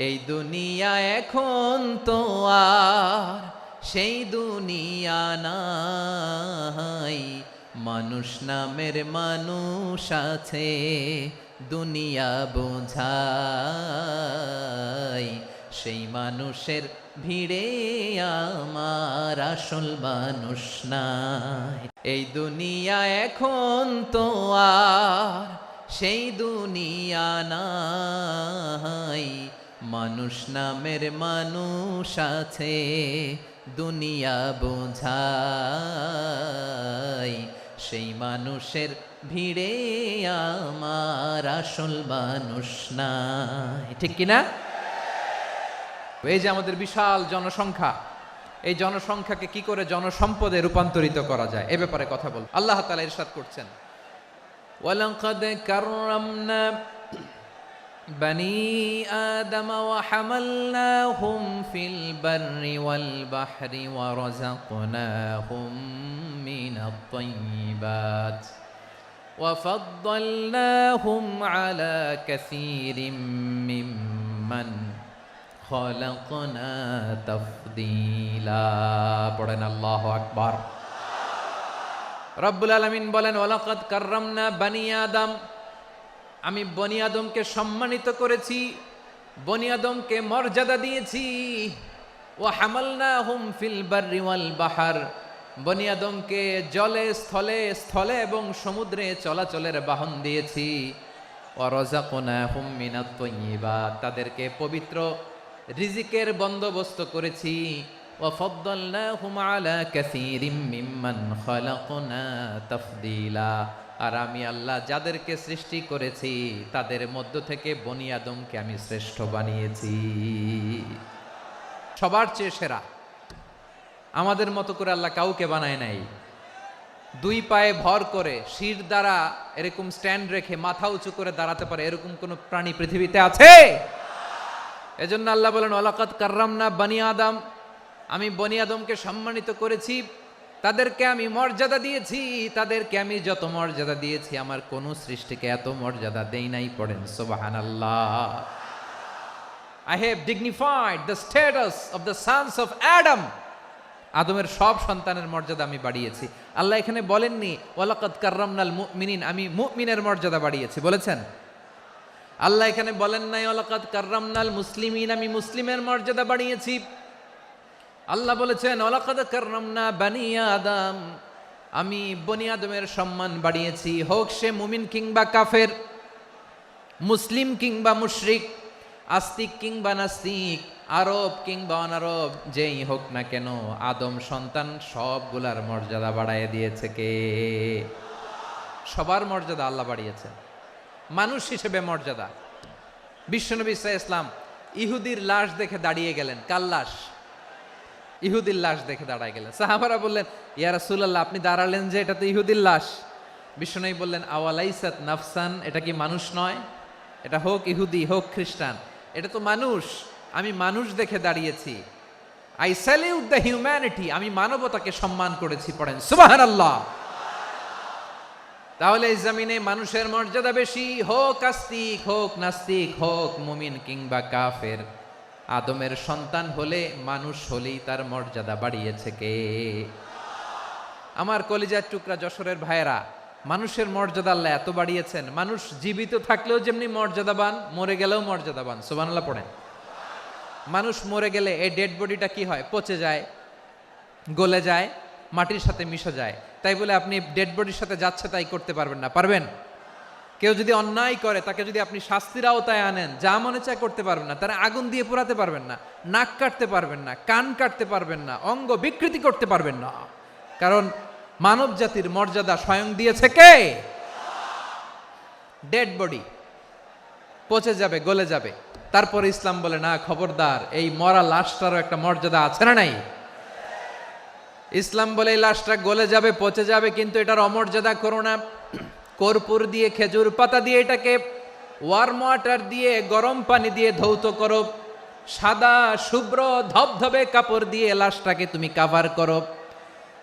এই দুনিয়া এখন তো আর সেই দুনিয়া নাই, মানুষ নামের মানুষ আছে দুনিয়া বোঝাই, সেই মানুষের ভিড়ে আমার আসল মানুষ নাই। এই দুনিয়া এখন তো আর সেই দুনিয়া নাই, মানুষ নামের মানুষ আছে দুনিয়া বোঝাই, সেই মানুষের ভিড়ে আমার আসল মানুষ নাই। ঠিক কিনা? এই যে আমাদের বিশাল জনসংখ্যা, এই জনসংখ্যাকে কি করে জনসম্পদে রূপান্তরিত করা যায় এ ব্যাপারে কথা বল। আল্লাহ তাআলা ইরশাদ করছেন, ওয়ালাকাদ কাররামনা বনি আদম ওয়া হামালনাহুম ফিল বাররি ওয়াল বাহরি ওয়া রাযাকনাহুম মিনাত তাইয়্যিবাত ওয়া ফাদ্দালনাহুম আলা কাসীরিম মিম্মান খালাকনা তাফদীলা। পড়েন আল্লাহু আকবার। রব্বুল আলামিন বলেন, ওয়ালাকাদ কাররামনা বনি আদম, আমি বনি আদমকে সম্মানিত করেছি, বনি আদমকে মর্যাদা দিয়েছি। ওয়া হামালনাহুম ফিল বাররি ওয়াল বাহর, বনি আদমকে জলে স্থলে স্থলে এবং সমুদ্রে চলাচলের বাহন দিয়েছি। ওয়া রাযাকনাহুম মিনাত তাইয়্যিবাত, তাদেরকে পবিত্র রিজিকের বন্দোবস্ত করেছি। ওয়া ফাদ্দালনাহুম আলা কাসীরিম মিম্মান খালাকনা তাফদীলা, আর আমি আল্লাহ যাদেরকে সৃষ্টি করেছি তাদের মধ্য থেকে বনি আদমকে আমি শ্রেষ্ঠ বানিয়েছি, সবার চেয়ে সেরা। আমাদের মতো করে আল্লাহ কাউকে বানায় নাই। দুই পায়ে ভর করে শির দ্বারা এরকম স্ট্যান্ড রেখে মাথা উঁচু করে দাঁড়াতে পারে এরকম কোন প্রাণী পৃথিবীতে আছে? এজন্য আল্লাহ বলেন, ওয়ালাকাদ কাররামনা বনি আদম, আমি বনি আদমকে সম্মানিত করেছি, তাদেরকে আমি মর্যাদা দিয়েছি। তাদেরকে আমি যত মর্যাদা দিয়েছি আমার কোন সৃষ্টিকে এত মর্যাদা দেই নাই। পড়েন সুবহানাল্লাহ। I have dignified the status of the sons of Adam, আদমের সব সন্তানের মর্যাদা আমি বাড়িয়েছি। আল্লাহ এখানে বলেননি ওয়ালাকাদ কাররামনাল মুমিনিন, আমি মুমিনের মর্যাদা বাড়িয়েছি, বলেছেন? আল্লাহ এখানে বলেন নাই ওয়ালাকাদ কাররামনাল মুসলিমিন, আমি মুসলিমের মর্যাদা বাড়িয়েছি। আল্লাহ বলেছেন ওয়ালাকাদ কাররামনা বনি আদম, আমি বনি আদমের সম্মান বাড়িয়েছি, হোক সে মুমিন কিংবা কাফের, মুসলিম কিংবা মুশরিক, আস্তিক কিংবা নাস্তিক, আরব কিংবা অনারব, যেই হোক না কেন আদম সন্তান সবগুলার মর্যাদা বাড়ায় দিয়েছে কে? সবার মর্যাদা আল্লাহ বাড়িয়েছে। মানুষ হিসেবে মর্যাদা। বিশ্বনবী সাল্লাল্লাহু আলাইহি ওয়াসাল্লাম ইহুদির লাশ দেখে দাঁড়িয়ে গেলেন। কার লাশ? ইহুদির লাশ দেখে দাঁড়ায় গেলেন। সাহাবারা বললেন, ইয়া রাসূলুল্লাহ, আপনি দাঁড়ালেন যে, এটা তো ইহুদির লাশ। বিশ্বনবী বললেন, আওয়ালাইসাত নাফসান, এটা কি মানুষ নয়? এটা হোক ইহুদি হোক খ্রিস্টান, এটা তো মানুষ। আমি মানুষ দেখে দাঁড়িয়েছি। আই স্যালিউট দ্য হিউম্যানিটি, আমি মানবতাকে সম্মান করেছি। পড়েন সুবহানাল্লাহ। তাহলে এই জমিনে মানুষের মর্যাদা বেশি, হোক আস্তিক হোক নাস্তিক, হোক মুমিন কিংবা কাফের। আদমের সন্তান হলে, মানুষ হলেই তার মর্যাদা বাড়িয়েছে কে? আমার কলিজার টুকরা যশোরের ভাইয়েরা, মানুষের মর্যাদা আল্লাহ এত বাড়িয়েছেন, মানুষ জীবিত থাকলেও যেমনি মর্যাদাবান, মরে গেলেও মর্যাদাবান। সুবহানাল্লাহ পড়েন। মানুষ মরে গেলে এই ডেড বডিটা কি হয়? পচে যায়, গলে যায়, মাটির সাথে মিশে যায়। তাই বলে আপনি ডেড বডির সাথে যাচ্ছে তাই করতে পারবেন না। পারবেন? কেউ যদি অন্যায় করে তাকে যদি আপনি শাস্তির আওতায় আনেন, যা মনে চায় করতে পারবেন না। তারা আগুন দিয়ে পোড়াতে পারবেন না, নাক কাটতে পারবেন না, কান কাটতে পারবেন না, অঙ্গ বিকৃতি করতে পারবেন না। কারণ মানব জাতির মর্যাদা স্বয়ং দিয়েছে কে? ডেড বডি পচে যাবে, গলে যাবে। তারপরে ইসলাম বলে, না খবরদার, এই মরা লাশটারও একটা মর্যাদা আছে না নাই? ইসলাম বলে এই লাশটা গলে যাবে, পচে যাবে, কিন্তু এটার অমর্যাদা করো না। কর্পূর দিয়ে, খেজুর পাতা দিয়ে, এটাকে ওয়ার্ম ওয়াটার দিয়ে, গরম পানি দিয়ে ধৌত করো। সাদা শুভ্র ধবধবে কাপড় দিয়ে লাশটাকে তুমি কাভার করো।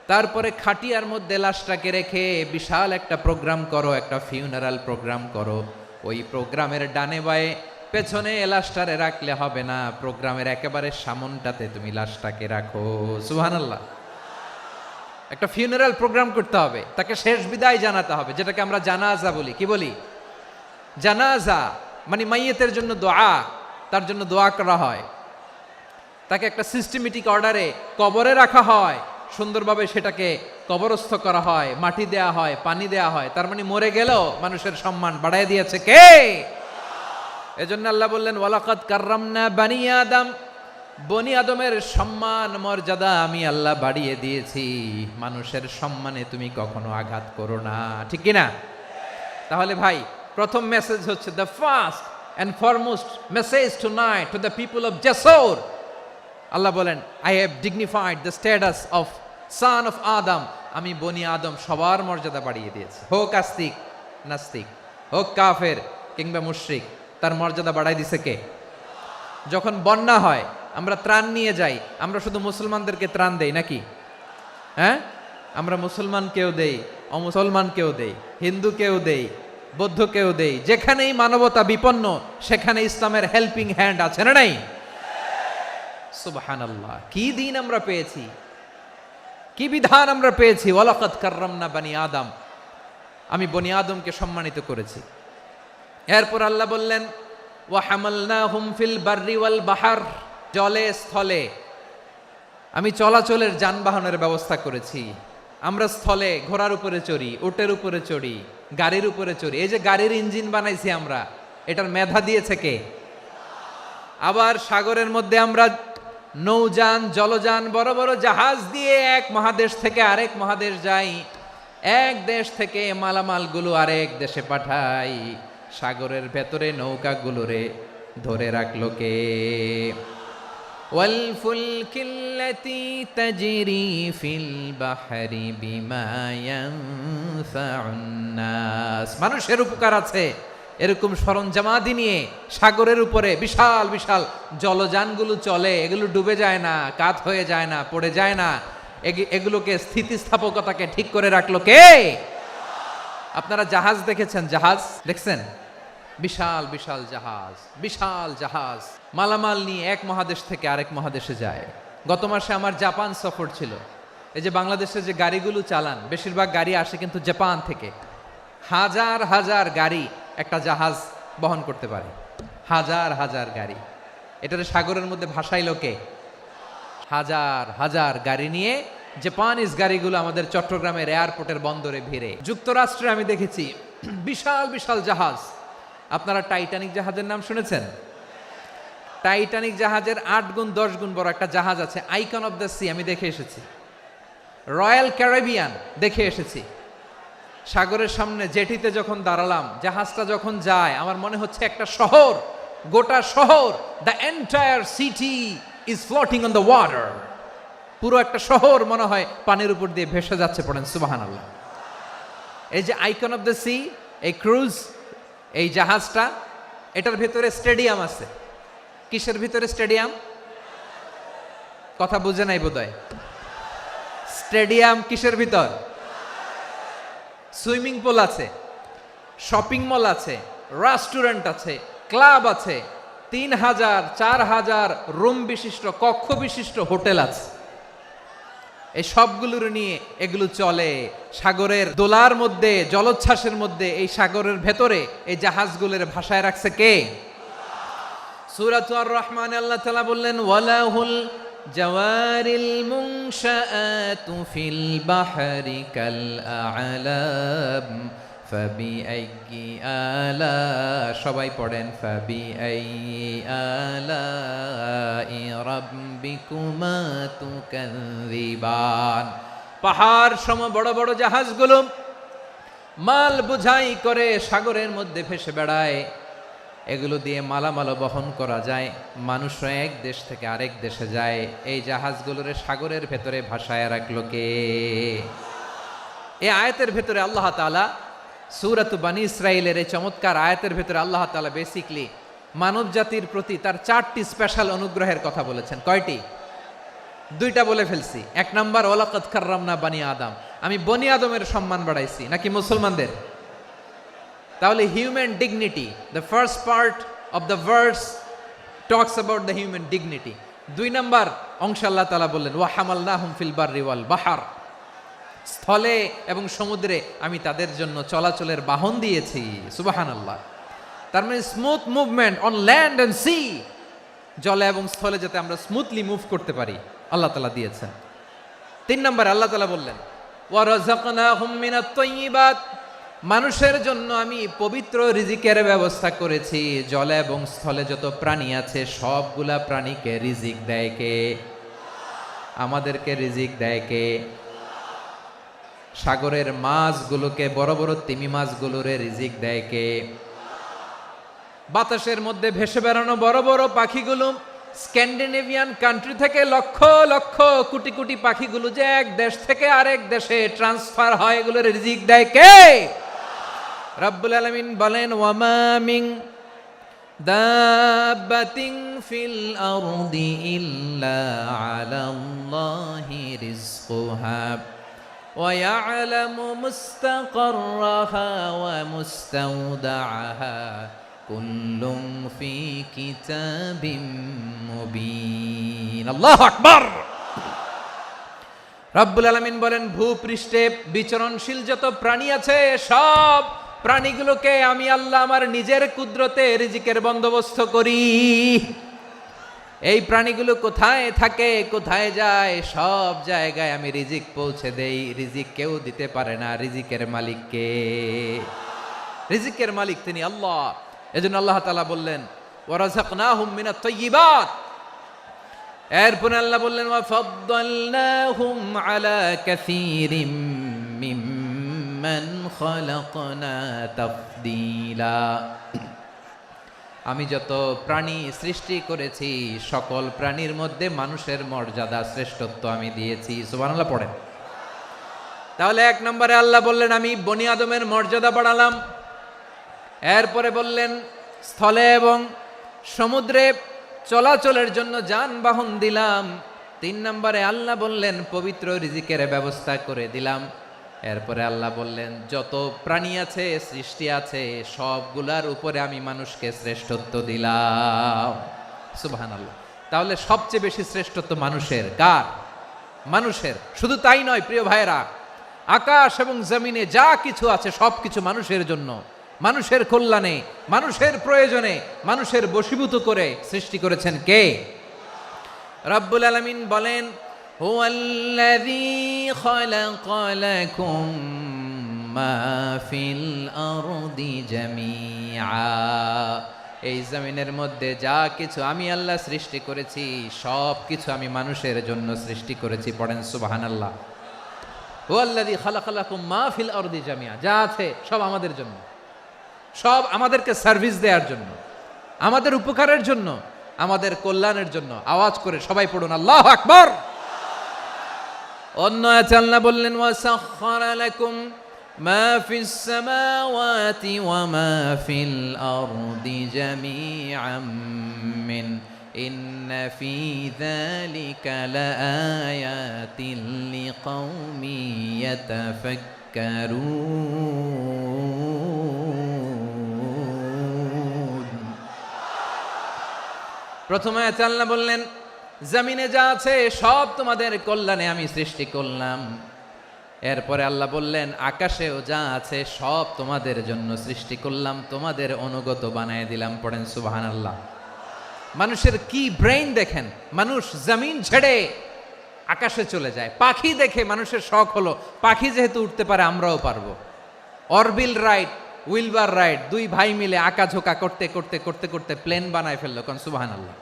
তারপরে খাটিয়ার মধ্যে লাশটাকে রেখে বিশাল একটা প্রোগ্রাম করো, একটা ফিউনারাল প্রোগ্রাম করো। ওই প্রোগ্রামের ডানে বায়ে পেছনে লাশটারে রাখলে হবে না, প্রোগ্রামের একেবারে সামনটাতে তুমি লাশটাকে রাখো। সুবহানাল্লাহ। একটা ফিউনারাল প্রোগ্রাম করতে হবে, তাকে শেষ বিদায় জানাতে হবে, যেটাকে আমরা জানাজা বলি। কি বলি? জানাজা মানে মাইয়েতের জন্য দোয়া, তার জন্য দোয়া করা হয়, তাকে একটা সিস্টেমেটিক অর্ডারে কবরে রাখা হয়, সুন্দরভাবে সেটাকে কবরস্থ করা হয়, মাটি দেয়া হয়, পানি দেয়া হয়। তার মানে মরে গেলেও মানুষের সম্মান বাড়ায় দিয়েছে কে? এজন্য আল্লাহ বললেন ওয়ালাকাদ কাররামনা বানি আদম, বনি আদমের সম্মান মর্যাদা আমি আল্লাহ বাড়িয়ে দিয়েছি। মানুষের সম্মানে তুমি কখনো আঘাত করো না, ঠিক কি না? তাহলে ভাই, প্রথম মেসেজ হচ্ছে, the first and foremost message tonight to the people of Jessore. আল্লাহ বলেন, I have dignified the status of son of Adam. আমি বনি আদম সবার মর্যাদা বাড়িয়ে দিয়েছি, হোক আস্তিক নাস্তিক, হোক কাফের কিংবা মুশরিক, তার মর্যাদা বাড়াই দিছে কে? যখন বন্যা হয় আমরা ত্রাণ নিয়ে যাই, আমরা শুধু মুসলমানদেরকে ত্রাণ দেই নাকি? হ্যাঁ, আমরা মুসলমানকেও দেই, অমুসলমানকেও দেই, হিন্দুকেও দেই, বৌদ্ধকেও দেই। যেখানেই মানবতা বিপন্ন সেখানে ইসলামের হেল্পিং হ্যান্ড আছে না নাই? সুবহানাল্লাহ। কি দিন আমরা পেয়েছি, কি বিধান আমরা পেয়েছি। ওয়ালাকাদ কাররামনা বানি আদম, আমি বনি আদমকে সম্মানিত করেছি। এরপর আল্লাহ বললেন ওয়া হামালনাহুম ফিল বাররি ওয়াল বাহর, জলে স্থলে আমি চলাচলের যানবাহনের ব্যবস্থা করেছি। আমরা স্থলে ঘোড়ার উপরে চড়ি, উটের উপরে চড়ি, গাড়ির উপরে চড়ি। এই যে গাড়ির ইঞ্জিন বানাইছি আমরা, এটার মেধা দিয়েছে কে? আবার সাগরের মধ্যে আমরা নৌযান, জলযান, বড় বড় জাহাজ দিয়ে এক মহাদেশ থেকে আরেক মহাদেশ যাই, এক দেশ থেকে মালামালগুলো আরেক দেশে পাঠাই। সাগরের ভেতরে নৌকাগুলোরে ধরে রাখলো কে? ওয়াল ফুলকিল্লাতি তাজরি ফিল বাহরি বিমা ইয়ানফাউন নাস। মানুষের উপকার আছে এরকম সরঞ্জামাদি নিয়ে সাগরের উপরে বিশাল বিশাল জলযানগুলো চলে। এগুলো ডুবে যায় না, কাত হয়ে যায় না, পড়ে যায় না। এগুলোকে স্থিতিস্থাপকতাকে ঠিক করে রাখলো কে? আপনারা জাহাজ দেখেছেন? জাহাজ দেখছেন? বিশাল বিশাল জাহাজ, বিশাল জাহাজ মালামাল নিয়ে এক মহাদেশ থেকে আরেক মহাদেশে যায়। গত মাসে আমার জাপান সফর ছিল। এই যে বাংলাদেশে যে গাড়িগুলো চালান, বেশিরভাগ গাড়ি আসে কিন্তু জাপান থেকে। হাজার হাজার গাড়ি একটা জাহাজ বহন করতে পারে, হাজার হাজার গাড়ি। এটার সাগরের মধ্যে ভাসাইলো কে? হাজার হাজার গাড়ি নিয়ে জাপানিজ গাড়িগুলো আমাদের চট্টগ্রামের এয়ারপোর্টের বন্দরে ভিড়ে। যুক্তরাষ্ট্রে আমি দেখেছি বিশাল বিশাল জাহাজ। আপনারা টাইটানিক জাহাজের নাম শুনেছেন? টাইটানিক জাহাজের 8 গুণ 10 গুণ বড় একটা জাহাজ আছে, আইকন অফ দ্য সি, আমি দেখে এসেছি। রয়্যাল ক্যারিবিয়ান দেখে এসেছি। সাগরের সামনে জেটিতে যখন দাঁড়ালাম, জাহাজটা যখন যায়, আমার মনে হচ্ছে একটা শহর, গোটা শহর, the entire city is floating on the water. পুরো একটা শহর মনে হয় পানির উপর দিয়ে ভেসে যাচ্ছে। পড়েন সুবহানাল্লাহ। এই যে আইকন অফ দ্য সি, এই ক্রুজ, এই জাহাজটা, এটার ভিতরে স্টেডিয়াম আছে। কিসের ভিতরে স্টেডিয়াম? কথা বুঝে নাই বোধহয়। স্টেডিয়াম কিসের ভিতর? সুইমিং পুল আছে, শপিং মল আছে, রেস্টুরেন্ট আছে, ক্লাব আছে, 3000 4000 রুম বিশিষ্ট, কক্ষ বিশিষ্ট হোটেল আছে। এই সবগুলোর নিয়ে এগুলো চলে সাগরের দোলার মধ্যে, জলোচ্ছ্বাসের মধ্যে। এই সাগরের ভেতরে এই জাহাজগুলোর ভাষায় রাখছে কে? সূরাতুর আর রহমানে আল্লাহ তাআলা বললেন ওয়ালাহুল জাওয়ারিল মুনশাআতু ফিল বাহরি কাল আ'লাম ফাবিআইয়ি আলা, সবাই পড়েন ফাবিআইয়ি আলাই রাব্বিকুমা তুকাযিবান। পাহাড় সম বড় বড় জাহাজগুলো মাল বোঝাই করে সাগরের মধ্যে ভেসে বেড়ায়। এগুলো দিয়ে মালামাল বহন করা যায়, মানুষরা এক দেশ থেকে আরেক দেশে যায়। এই জাহাজগুলোর সাগরের ভেতরে ভাসায় রাখলো কে? এই আয়াতের ভেতরে আল্লাহ তাআলা সূরাতু বানী ইসরাঈলের এই চমৎকার আয়াতের ভেতরে আল্লাহ তাআলা বেসিক্যালি মানব জাতির প্রতি তার 4টি স্পেশাল অনুগ্রহের কথা বলেছেন। কয়টি? 2টা বলে ফেলছি। 1 নাম্বার ওয়ালাকাদ কাররামনা বানি আদম, আমি বনি আদমের সম্মান বাড়াইছি, নাকি মুসলমানদের? তাহলে human dignity, the first part of the verse talks about the human dignity. 2 নম্বর অংশে আল্লাহ তাআলা বললেন ওয়া হামালনাহুম ফিল বাররি ওয়াল বাহর, স্থলে এবং সমুদ্রে আমি তাদের জন্য চলাচলের বাহন দিয়েছি। সুবহানাল্লাহ। তার মানে smooth movement on land and sea, জলে এবং স্থলে যাতে আমরা স্মুথলি মুভ করতে পারি আল্লাহ তাআলা দিয়েছেন। 3 নম্বর আল্লাহ তাআলা বললেন ওয়া রাযাকনাহুম মিনাত তাইয়্যিবাত, মানুষের জন্য আমি পবিত্র রিজিকের ব্যবস্থা করেছি। জলে এবং স্থলে যত প্রাণী আছে সবগুলা প্রাণীকে রিজিক দেয় কে? আমাদেরকে রিজিক দেয় কে? সাগরের মাছগুলোকে, বড় বড় তিমি মাছগুলোরে রিজিক দেয় কে? বাতাসের মধ্যে ভেসে বেড়ানো বড় বড় পাখিগুলো, স্ক্যান্ডিনেভিয়ান কান্ট্রি থেকে লক্ষ লক্ষ কোটি কোটি পাখিগুলো যে এক দেশ থেকে আরেক দেশে ট্রান্সফার হয়, এগুলোর রিজিক দেয় কে? রব্বুল আলামিন বলেন ওয়ামা মিন দাব্বাতিন ফিল আরদি ইল্লা আলাল্লাহি রিজকুহা ওয়া ইয়ালামু মুস্তাকাররাহা ওয়া মুস্তাওদাআহা কুল্লুম ফি কিতাবিম মুবিন। আল্লাহু আকবার। রব্বুল আলামিন বলেন ভূপৃষ্ঠে বিচরণশীল যত প্রাণী আছে সব প্রাণীগুলোকে আমি আল্লাহ আমার নিজের কুদরতে রিজিকের বন্দোবস্ত করি। এই প্রাণীগুলো কোথায় থাকে, কোথায় যায়, সব জায়গায় আমি রিজিক পৌঁছে দেই। রিজিক কেউ দিতে পারে না, রিজিকের মালিক কে? রিজিকের মালিক তিনি আল্লাহ। এজন্য আল্লাহ তাআলা বললেন ওয়া রাযাকনাহুম মিনাত তাইয়্যিবাত। এরপর আল্লাহ বললেন ওয়া ফাদ্দালনাহুম আলা কাসীরিম মিম্মান খালাকনা তাফদীলা। আমি যত প্রাণী সৃষ্টি করেছি সকল প্রাণীর মধ্যে মানুষের মর্যাদা শ্রেষ্ঠত্ব আমি দিয়েছি। সুবহানাল্লাহ পড়েন। তাহলে 1 নম্বরে আল্লাহ বললেন আমি বনি আদমের মর্যাদা বাড়ালাম। এরপরে বললেন স্থলে এবং সমুদ্রে চলাচলের জন্য যানবাহন দিলাম। 3 নম্বরে আল্লাহ বললেন পবিত্র রিজিকের ব্যবস্থা করে দিলাম। এরপরে আল্লাহ বললেন যত প্রাণী আছে, সৃষ্টি আছে, সবগুলার উপরে আমি মানুষকে শ্রেষ্ঠত্ব দিলাম। সুবহানাল্লাহ। তাহলে সবচেয়ে বেশি শ্রেষ্ঠত্ব মানুষের। কার? মানুষের। শুধু তাই নয় প্রিয় ভাইরা, আকাশ এবং জমিনে যা কিছু আছে সবকিছু মানুষের জন্য, মানুষের কল্যাণে, মানুষের প্রয়োজনে, মানুষের বশীভূত করে সৃষ্টি করেছেন কে? রব্বুল আলামিন বলেন হুয়াল্লাযী খালাকা লাকুম মা ফিল আরদি জামিআ। এই জমিনের মধ্যে যা কিছু আমি আল্লাহ সৃষ্টি করেছি সব কিছু আমি মানুষের জন্য সৃষ্টি করেছি। পড়েন সুবহানাল্লাহ। হুয়াল্লাযী খালাকা লাকুম মা ফিল আরদি জামিআ, যা আছে সব আমাদের জন্য, সব আমাদেরকে সার্ভিস দেওয়ার জন্য, আমাদের উপকারের জন্য, আমাদের কল্যাণের জন্য। আওয়াজ করে সবাই পড়ুন আল্লাহু আকবার। অন্য আয়াতে আল্লাহ বললেন ওয়াসাখখারা লাকুম মা ফিস সামাওয়াতি ওয়া মা ফিল আরদি জামিআম মিন ইন্না ফি যালিকা লাআয়াতিন লিকাউমিন ইয়াতাফাক্কারুন। প্রথম আয়াতে আল্লাহ বললেন জমিনে যা আছে সব তোমাদের কল্যাণে আমি সৃষ্টি করলাম। এরপরে আল্লাহ বললেন আকাশেও যা আছে সব তোমাদের জন্য সৃষ্টি করলাম, তোমাদের অনুগত বানায় দিলাম। পড়েন সুবহানাল্লাহ। মানুষের কি ব্রেইন দেখেন, মানুষ জমিন ছেড়ে আকাশে চলে যায়। পাখি দেখে মানুষের শখ হলো পাখি যেহেতু উঠতে পারে আমরাও পারবো। অরবিল রাইট, উইলবার রাইট, 2 ভাই মিলে আঁকাঝোঁকা করতে করতে করতে করতে প্লেন বানায় ফেললো। কোন সুবহানাল্লাহ।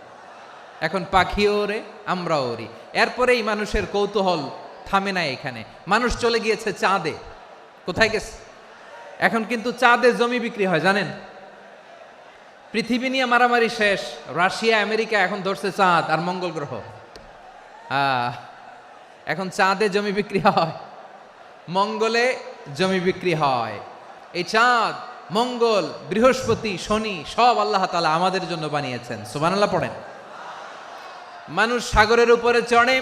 এখন পাখিও ওরে, আমরাও ওরি। এরপরেই মানুষের কৌতূহল থামে না এখানে। মানুষ চলে গিয়েছে চাঁদে। কোথায় গেছে? এখন কিন্তু চাঁদে জমি বিক্রি হয় জানেন। পৃথিবী নিয়ে মারামারি শেষ, রাশিয়া আমেরিকা এখন ধরছে চাঁদ আর মঙ্গল গ্রহ। এখন চাঁদে জমি বিক্রি হয়, মঙ্গলে জমি বিক্রি হয়। এই চাঁদ, মঙ্গল, বৃহস্পতি, শনি সব আল্লাহ তাআলা আমাদের জন্য বানিয়েছেন। সুবহানাল্লাহ পড়েন। মানুষ সাগরের উপরে চড়ে,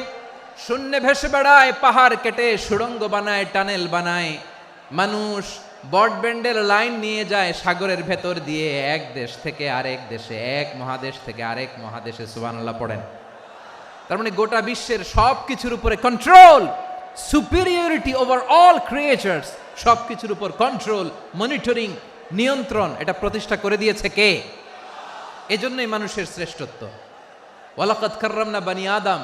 শূন্যে ভেসে বেড়ায়, পাহাড় কেটে সুড়ঙ্গ বানায়, টানেল বানায়। মানুষ ব্রডব্যান্ডের লাইন নিয়ে যায় সাগরের ভেতর দিয়ে, এক দেশ থেকে আরেক দেশে, এক মহাদেশ থেকে আরেক মহাদেশে। সুবহানাল্লাহ পড়েন। তার মানে গোটা বিশ্বের সব কিছুর উপরে control, superiority over all creatures, সব কিছুর উপর কন্ট্রোল, মনিটরিং, নিয়ন্ত্রণ, এটা প্রতিষ্ঠা করে দিয়েছে কে? এজন্যই মানুষের শ্রেষ্ঠত্ব। ওয়ালাকাদ কাররামনা বানি আদম,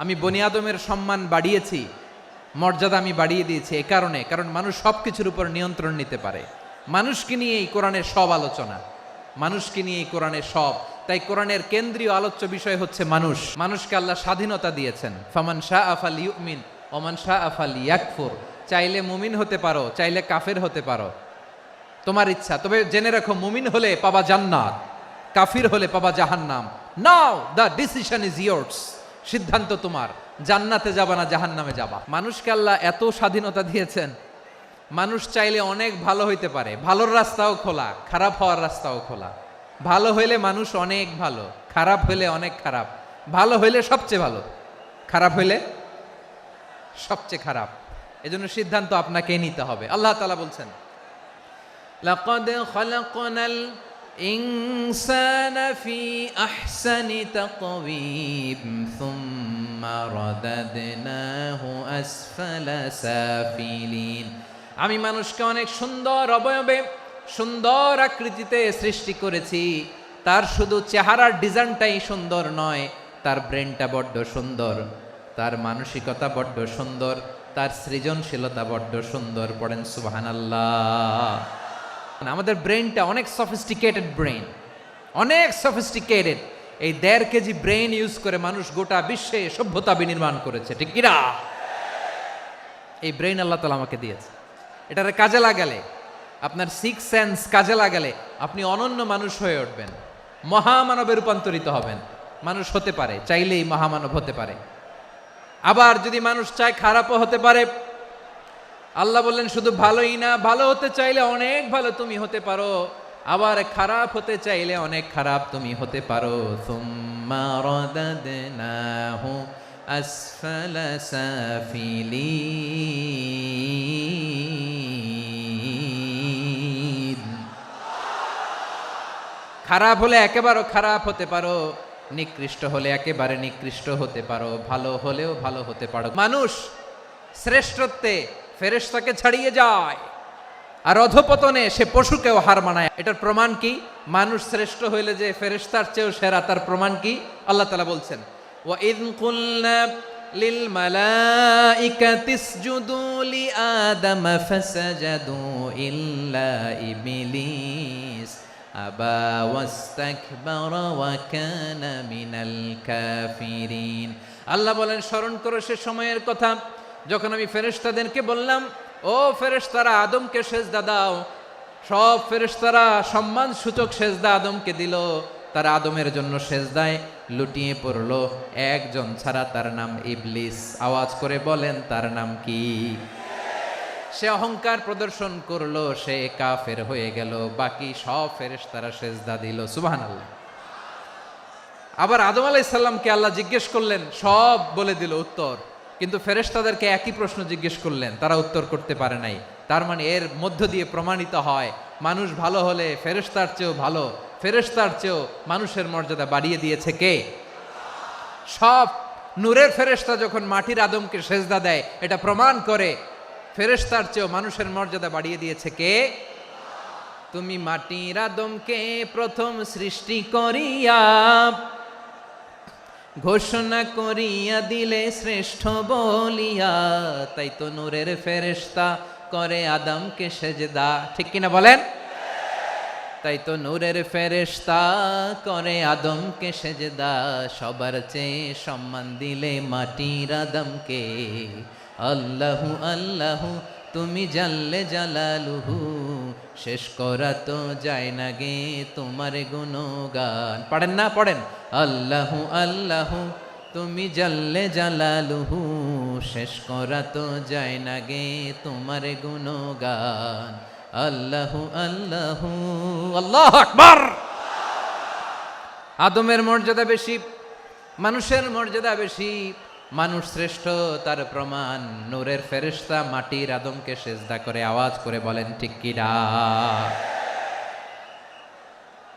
আমি বনি আদমের সম্মান বাড়িয়েছি, মর্যাদা আমি বাড়িয়ে দিয়েছি এ কারণে, কারণ মানুষ সব কিছুর উপর নিয়ন্ত্রণ নিতে পারে। মানুষকে নিয়ে এই কোরআনের সব আলোচনা, মানুষকে নিয়ে এই কোরআনের সব। তাই কোরআনের কেন্দ্রীয় আলোচ্য বিষয় হচ্ছে মানুষ। মানুষকে আল্লাহ স্বাধীনতা দিয়েছেন। ফামান শাআ ফালইউমিন ওয়া মান শাআ ফালইয়াকফুর। চাইলে মুমিন হতে পারো, চাইলে কাফের হতে পারো, তোমার ইচ্ছা। তবে জেনে রাখো, মুমিন হলে পাবা জান্নাত, কাফির হলে পাবা জাহান্নাম। নাও দ্য ডিসিশন ইজ ইয়ার্স। সিদ্ধান্ত তোমার, জান্নাতে যাবা না জাহান্নামে যাবা। মানুষকে আল্লাহ এত স্বাধীনতা দিয়েছেন, মানুষ চাইলে অনেক ভালো হইতে পারে। ভালোর রাস্তাও খোলা, খারাপ হওয়ার রাস্তাও খোলা। ভালো হইলে মানুষ অনেক ভালো, খারাপ হইলে অনেক খারাপ। ভালো হইলে সবচেয়ে ভালো, খারাপ হইলে সবচেয়ে খারাপ। এজন্য সিদ্ধান্ত আপনাকে নিতে হবে। আল্লাহ তাআলা বলছেন, লাকাদ খালাকনাল ইনসানা ফি আহসানি তাকওয়িম সুম্মা রাদাদনাহু আসফালা সাফিলিন। আমি মানুষকে অনেক সুন্দর অবয়বে, সুন্দর আকৃতিতে সৃষ্টি করেছি। তার শুধু চেহারার ডিজাইনটাই সুন্দর নয়, তার ব্রেনটা বড্ড সুন্দর, তার মানসিকতা বড্ড সুন্দর, তার সৃজনশীলতা বড্ড সুন্দর। পড়েন সুবহানাল্লাহ। আমাদের ব্রেনটা অনেক সফিস্টিকেটেড ব্রেন, অনেক সফিস্টিকেটেড। এই 1.5 কেজি ব্রেন ইউজ করে মানুষ গোটা বিশ্বে সভ্যতা বিনির্মাণ করেছে, ঠিক কিনা? এই ব্রেন আল্লাহ তাআলা আমাকে দিয়েছে। এটারে কাজে লাগালে, আপনার 6 সেন্স কাজে লাগালে আপনি অনন্য মানুষ হয়ে উঠবেন, মহামানবে রূপান্তরিত হবেন। মানুষ হতে পারে, চাইলেই মহামানব হতে পারে। আবার যদি মানুষ চায় খারাপও হতে পারে। আল্লাহ বললেন শুধু ভালোই না, ভালো হতে চাইলে অনেক ভালো তুমি হতে পারো, আবার খারাপ হতে চাইলে অনেক খারাপ তুমি হতে পারো। সুম্মা রাদাদনাহু আসফালা সাফিলিন। খারাপ হলে একেবারে খারাপ হতে পারো, নিকৃষ্ট হলে একেবারে নিকৃষ্ট হতে পারো, ভালো হলেও ভালো হতে পারো। মানুষ শ্রেষ্ঠত্বে ফেরেশতাকে ছাড়িয়ে যায়, আর অধপতনে সে পশুকেও হার মানায়। এটার প্রমাণ কি? মানুষ শ্রেষ্ঠ হইলে যে ফেরেশতার চেয়েও সেরা, তার প্রমাণ কি? আল্লাহ তাআলা বলছেন, ওয়া ইয কুলনা লিল মালাইকাতি ইসজুদু লি আদম ফাসাজাদু ইল্লা ইবলিস আবা ওয়াস্তাকবারা ওয়া কানা মিনাল কাফিরিন। আল্লাহ বলেন, স্মরণ করো সে সময়ের কথা যখন আমি ফেরেশতাদেরকে বললাম, ও ফেরেশতারা আদমকে সেজদা দাও। সব ফেরেশতারা সম্মান সূচক সেজদা আদমকে দিল। তারা আদমের জন্য সেজদায় লুটিয়ে পড়ল, একজন ছাড়া, তার নাম ইবলিস। আওয়াজ করে বলেন, তার নাম কি? সে অহংকার প্রদর্শন করলো, সে কাফের হয়ে গেল। বাকি সব ফেরেশতারা সেজদা দিল। সুবহানাল্লাহ। আবার আদম আলাইহিস সালামকে আল্লাহ জিজ্ঞেস করলেন, সব বলে দিল উত্তর, কিন্তু ফেরেশতাদেরকে একই প্রশ্ন জিজ্ঞেস করলেন, তারা উত্তর করতে পারে নাই। তার মানে এর মধ্য দিয়ে প্রমাণিত হয়, মানুষ ভালো হলে ফেরেশতার চেয়েও ভালো, ফেরেশতার চেয়েও মানুষের মর্যাদা বাড়িয়ে দিয়েছে কে? সব নূরের ফেরেশতা যখন মাটির আদমকে সেজদা দেয়, এটা প্রমাণ করে ফেরেশতার চেয়েও মানুষের মর্যাদা বাড়িয়ে দিয়েছে কে? তুমি মাটির আদমকে প্রথম সৃষ্টি করিয়া ঘোষণা করিয়া দিলে শ্রেষ্ঠ বলিয়া, তাই তো নূরের ফেরেশতা করে আদমকে সেজদা। ঠিক কিনা বলেন? তাই তো নূরের ফেরেশতা করে আদমকে সেজদা। সবার চেয়ে সম্মান দিলে মাটির আদমকে। আল্লাহু আল্লাহু তুমি জাল্লে জালালুহু, শেষ করা তো যায় না গে তোমার গুণগান। পড়েন না? পড়েন। আল্লাহু আল্লাহু তুমি জাল্লে জালালুহু, শেষ করা তো যায় না গে তোমার গুণগান। আল্লাহু আল্লাহু। আল্লাহু আকবার। আদমের মর্যাদা বেশি, মানুষের মর্যাদা বেশি, মানুষ শ্রেষ্ঠ তার প্রমাণ, নূরের ফেরেশতা মাটির আদমকে সেজদা করে আওয়াজ করে বলেন ঠিক কিনা।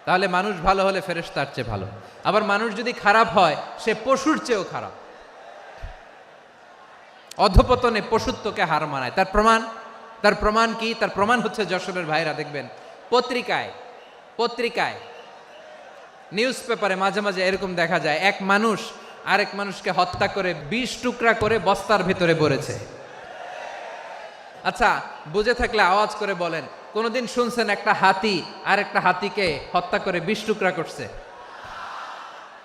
তাহলে মানুষ ভালো হলে ফেরেশতার চেয়ে ভালো। আবার মানুষ যদি খারাপ হয় সে পশুর চেয়েও খারাপ, অধপতনে পশুত্বকে হার মানায়। তার প্রমাণ কি? তার প্রমাণ হচ্ছে যশোরের ভাইরা দেখবেন পত্রিকায় নিউজ পেপারে মাঝে মাঝে এরকম দেখা যায়, এক মানুষ আরেক মানুষকে হত্যা করে 20 টুকরা করে বস্তার ভিতরে ভরেছে। আচ্ছা, বুঝে থাকলে আওয়াজ করে বলেন, কোনদিন শুনছেন একটা হাতি আর একটা হাতিকে হত্যা করে 20 টুকরা করছে,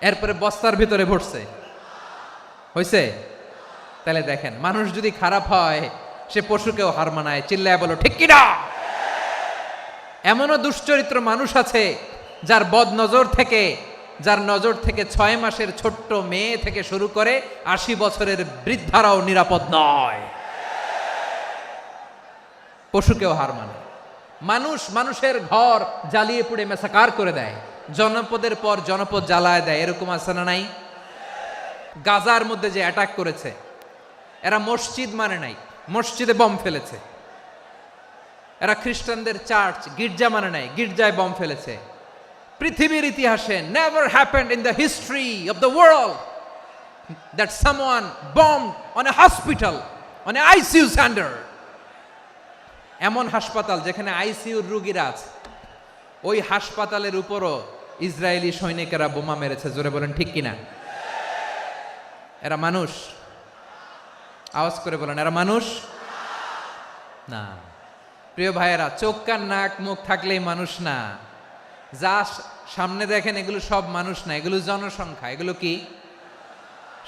এরপরে বস্তার ভিতরে ভরছে? হইছে? তাহলে দেখেন, মানুষ যদি খারাপ হয় সে পশুকেও হার মানায়। চিল্লায় বলো ঠিক কিনা। এমনও দুশ্চরিত্র মানুষ আছে যার নজর থেকে 6 মাসের ছোট্ট মেয়ে থেকে শুরু করে 80 বছরের বৃদ্ধারাও নিরাপদ নয়। পশুকেও হার মানে। মানুষের ঘর জ্বালিয়ে পুড়ে মেসাকার করে দেয়, জনপদের পর জনপদ জ্বালায় দেয়। এরকম আছে না নাই? গাজার মধ্যে যে অ্যাটাক করেছে, এরা মসজিদ মানে নাই, মসজিদে বম ফেলেছে। এরা খ্রিস্টানদের চার্চ গির্জা মানে নাই, গির্জায় বম ফেলেছে। পৃথিবীর ইতিহাসে never happened in the history of the world that someone bombed on a hospital, on a ICU center. এমন হাসপাতাল যেখানে আইসিইউর রোগীরা আছে, ওই হাসপাতালের উপরও ইসরায়েলি সৈনিকেরা বোমা মেরেছে। জোরে বলেন ঠিক কিনা। এরা মানুষ? আওয়াজ করে বলেন, এরা মানুষ না। প্রিয় ভাইয়েরা, চোখ কান নাক মুখ থাকলেই মানুষ না। যা সামনে দেখেন এগুলো সব মানুষ না, এগুলো জনসংখ্যা। এগুলো কি?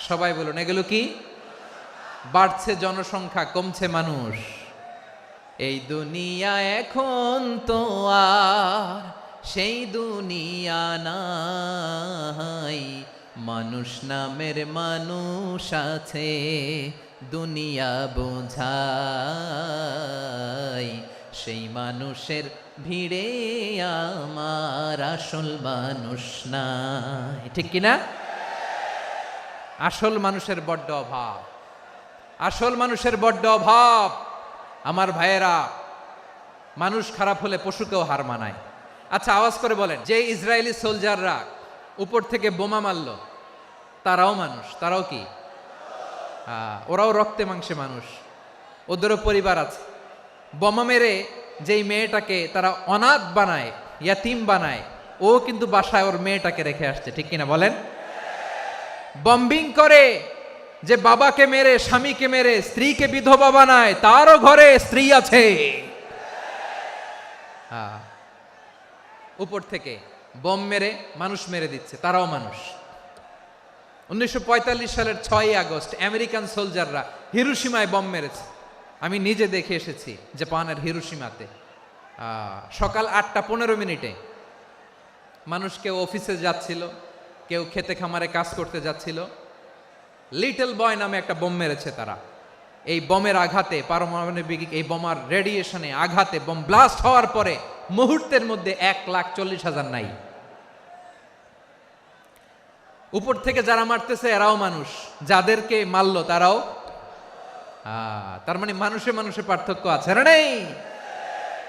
সবাই বলুন, এগুলো কি? বাড়ছে জনসংখ্যা, কমছে মানুষ। এই দুনিয়া এখন তো আর সেই দুনিয়া নাই, মানুষ নামের মানুষ আছে, দুনিয়া বোঝাই। সেই মানুষের ভিড়ে আমার আসল মানুষ নাই। ঠিক কিনা? আসল মানুষের বড্ড অভাব, আসল মানুষের বড্ড অভাব। আমার ভাইয়েরা, মানুষ খারাপ হলে পশুকেও হার মানায়। আচ্ছা, আওয়াজ করে বলেন, যে ইসরায়েলি সোলজাররা উপর থেকে বোমা মারলো তারাও মানুষ? তারাও কি? ওরাও রক্তে মাংসে মানুষ, ওদেরও পরিবার আছে। বোমা মেরে যেই মেয়েটাকে তারা অনাথ বানায়, ইয়াতিম বানায়, ও কিন্তু বাসায় ওর মেয়েটাকে রেখে আসছে। ঠিক কিনা বলেন? বম্বিং করে যে বাবাকে মেরে, স্বামীকে মেরে স্ত্রীকে বিধবা বানায়, তারও ঘরে স্ত্রী আছে। উপর থেকে বম মেরে মানুষ মেরে দিচ্ছে, তারাও মানুষ। 1945 সালের 6ই আগস্ট আমেরিকান সোলজাররা হিরোশিমায় বম মেরেছে। আমি নিজে দেখে এসেছি জাপানের হিরোশিমাতে। সকাল 8:15 মানুষ কেউ অফিসে যাচ্ছিল, কেউ খেতে খামারে কাজ করতে যাচ্ছিল। লিটল বয় নামে একটা বোম মেরেছে তারা। এই বোমের আঘাতে, পারমাণবিক এই বোমার রেডিয়েশনে আঘাতে, বোম ব্লাস্ট হওয়ার পরে মুহূর্তের মধ্যে 1,40,000 নাই। উপর থেকে যারা মারতেছে এরাও মানুষ, যাদেরকে মারলো তারাও। তার মানে মানুষে মানুষে পার্থক্য আছে না? নেই?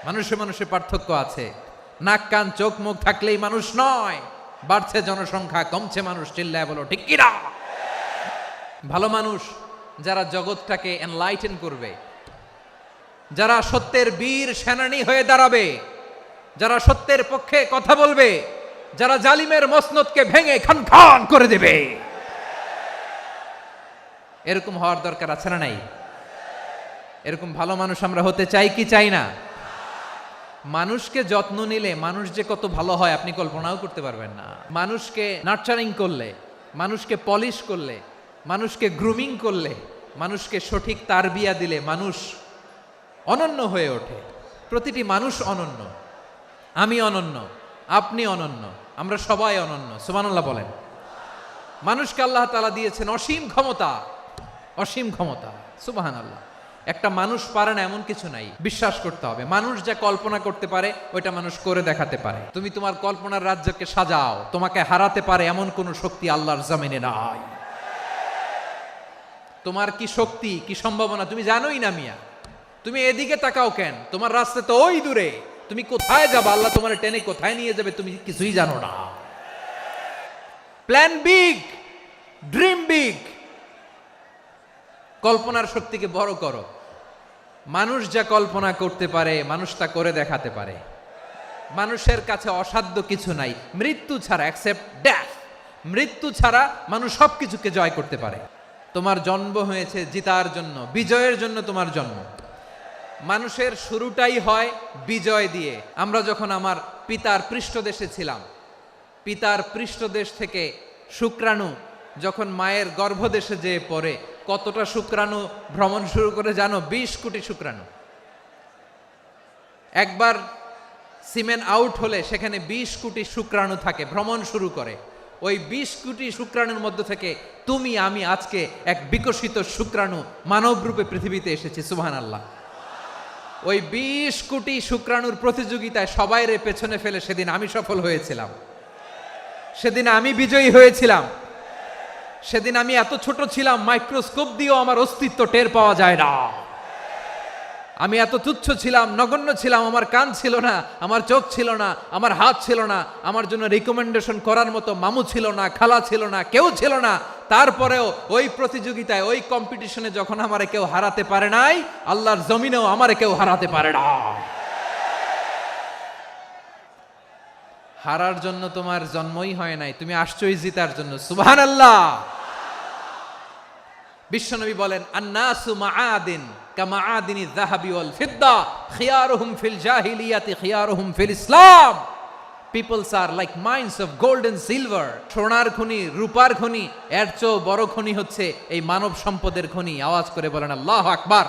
মানুষে মানুষে পার্থক্য আছে। নাক কান চোখ মুখ থাকলেই মানুষ নয়। বাড়ছে জনসংখ্যা, কমছে মানুষ। চিল্লায় বলো ঠিক কিনা। ভালো মানুষ যারা জগৎটাকে এনলাইটেন করবে, যারা সত্যের বীর সেনানী হয়ে দাঁড়াবে, যারা সত্যের পক্ষে কথা বলবে, যারা জালিমের মসনদকে ভেঙে খান খান করে দেবে, এরকম হওয়ার দরকার আছে না নাই? এরকম ভালো মানুষ আমরা হতে চাই কি চাই না? মানুষকে যত্ন নিলে মানুষ যে কত ভালো হয় আপনি কল্পনাও করতে পারবেন না। মানুষকে নার্চারিং করলে, মানুষকে পলিশ করলে, মানুষকে গ্রুমিং করলে, মানুষকে সঠিক তারবিয়া দিলে মানুষ অনন্য হয়ে ওঠে। প্রতিটি মানুষ অনন্য। আমি অনন্য, আপনি অনন্য, আমরা সবাই অনন্য। সুবহানাল্লাহ বলেন। মানুষকে আল্লাহ তাআলা দিয়েছেন অসীম ক্ষমতা, অসীম ক্ষমতা। সুবহানাল্লাহ। একটা মানুষ পারে না এমন কিছু নাই, বিশ্বাস করতে হবে। মানুষ যা কল্পনা করতে পারে ওইটা মানুষ করে দেখাতে পারে। তুমি তোমার কল্পনার রাজ্যকে সাজাও, তোমাকে হারাতে পারে এমন কোন শক্তি আল্লাহর জমিনে নাই। তোমার কি শক্তি, কি সম্ভাবনা তুমি জানোই না মিয়া। তুমি এদিকে তাকাও কেন? তোমার রাস্তা তো ওই দূরে। তুমি কোথায় যাবে, আল্লাহ তোমার টেনে কোথায় নিয়ে যাবে তুমি কিছুই জানো না। প্ল্যান বিগ, ড্রিম বিগ, কল্পনার শক্তিকে বড় করো। মানুষ যা কল্পনা করতে পারে মানুষ তা করে দেখাতে পারে। মানুষের কাছে অসাধ্য কিছু নাই, মৃত্যু ছাড়া, অ্যাকসেপ্ট ডেথ, মৃত্যু ছাড়া মানুষ সবকিছুকে জয় করতে পারে। তোমার জন্ম হয়েছে জিতার জন্য, বিজয়ের জন্য তোমার জন্ম। মানুষের শুরুটাই হয় বিজয় দিয়ে। আমরা যখন আমার পিতার পৃষ্ঠদেশে ছিলাম, পিতার পৃষ্ঠদেশ থেকে শুক্রাণু যখন মায়ের গর্ভদেশে যেয়ে পড়ে, কতটা শুক্রাণু ভ্রমণ শুরু করে জানো? 20 কোটি শুক্রাণু। একবার সিমেন আউট হলে সেখানে 20 কোটি শুক্রাণু থাকে, ভ্রমণ শুরু করে। ওই 20 কোটি শুক্রাণুর মধ্যে থেকে তুমি আমি আজকে এক বিকশিত শুক্রাণু মানব রূপে পৃথিবীতে এসেছি। সুবহানাল্লাহ। ওই 20 কোটি শুক্রাণুর প্রতিযোগিতায় সবাইরে পেছনে ফেলে সেদিন আমি সফল হয়েছিলাম, সেদিন আমি বিজয়ী হয়েছিলাম। সেদিন আমি এত ছোট ছিলাম, মাইক্রোস্কোপ দিয়েও আমার অস্তিত্ব টের পাওয়া যায় না। আমি এত তুচ্ছ ছিলাম, নগণ্য ছিলাম। আমার কান ছিল না, আমার চোখ ছিল না, আমার হাত ছিল না, আমার জন্য রিকমেন্ডেশন করার মতো মামু ছিল না, খালা ছিল না, কেউ ছিল না। তারপরেও ওই প্রতিযোগিতায়, ওই কম্পিটিশনে যখন আমারে কেউ হারাতে পারে নাই, আল্লাহর জমিনেও আমারে কেউ হারাতে পারে না। হারার জন্য তোমার জন্মই হয় নাই, তুমি আসছোই জিতার জন্য। সুবহানাল্লাহ। বিশ্বনবী বলেন, আন্নাসু মাআদিন কামাআদিনি যাহাবি ওয়াল ফিদ্দা খিয়ারুহুম ফিল জাহিলিয়াতি খিয়ারুহুম ফিল ইসলাম। Peoples are like mines of gold and silver. সোনার খনি, রূপার খনি, এর চেয়েও বড় খনি হচ্ছে এই মানব সম্পদের খনি। আওয়াজ করে বলেন আল্লাহু আকবার।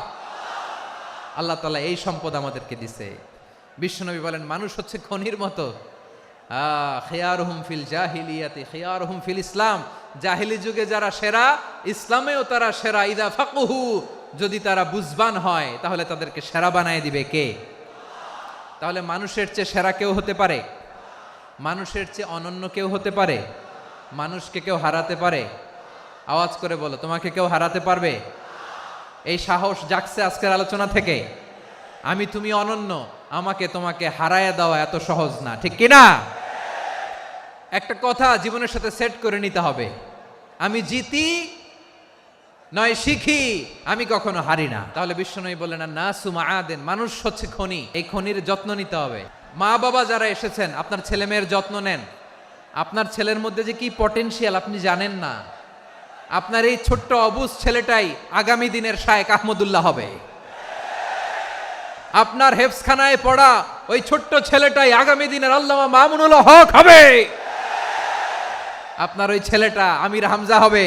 আল্লাহ তাআলা এই সম্পদ আমাদেরকে দিয়েছে। বিশ্বনবী বলেন, মানুষ হচ্ছে খনির মতো। খিয়ারুহুম ফিল জাহিলিয়াতি খিয়ারুহুম ফিল ইসলাম। জাহিলি যুগে যারা সেরা, ইসলামেও তারা সেরা। ইদা ফাকুহু, যদি তারা বুঝবান হয় তাহলে তাদেরকে সেরা বানায় দিবে কে? তাহলে মানুষের চেয়ে সেরা কেউ হতে পারে? মানুষের চেয়ে অনন্য কেউ হতে পারে? মানুষকে কেউ হারাতে পারে? আওয়াজ করে বলো, তোমাকে কেউ হারাতে পারবে? এই সাহস জাগছে আজকের আলোচনা থেকে। আমি তুমি অনন্য, আমাকে তোমাকে হারায়া দেওয়া এত সহজ না, ঠিক কিনা? একটা কথা জীবনের সাথে সেট করে নিতে হবে, আমি জিতি নয় শিখি, আমি কখনো হারি না। তাহলে বিশ্বনবী বললেন, নাসু মাআদিন, মানুষ হচ্ছে খনি, এই খনির যত্ন নিতে হবে। মা বাবা যারা এসেছেন, আপনার ছেলে মেয়ের যত্ন নেন। আপনার ছেলের মধ্যে যে কি পটেনশিয়াল আপনি জানেন না। আপনার এই ছোট্ট অবুজ ছেলেটাই আগামী দিনের শায়েখ আহমদুল্লাহ হবে। আপনার হেফজখানায় পড়া ওই ছোট্ট ছেলেটাই আগামী দিনের আল্লামা মামুনুল হক হবে। আপনার ওই ছেলেটা আমির হামজা হবে,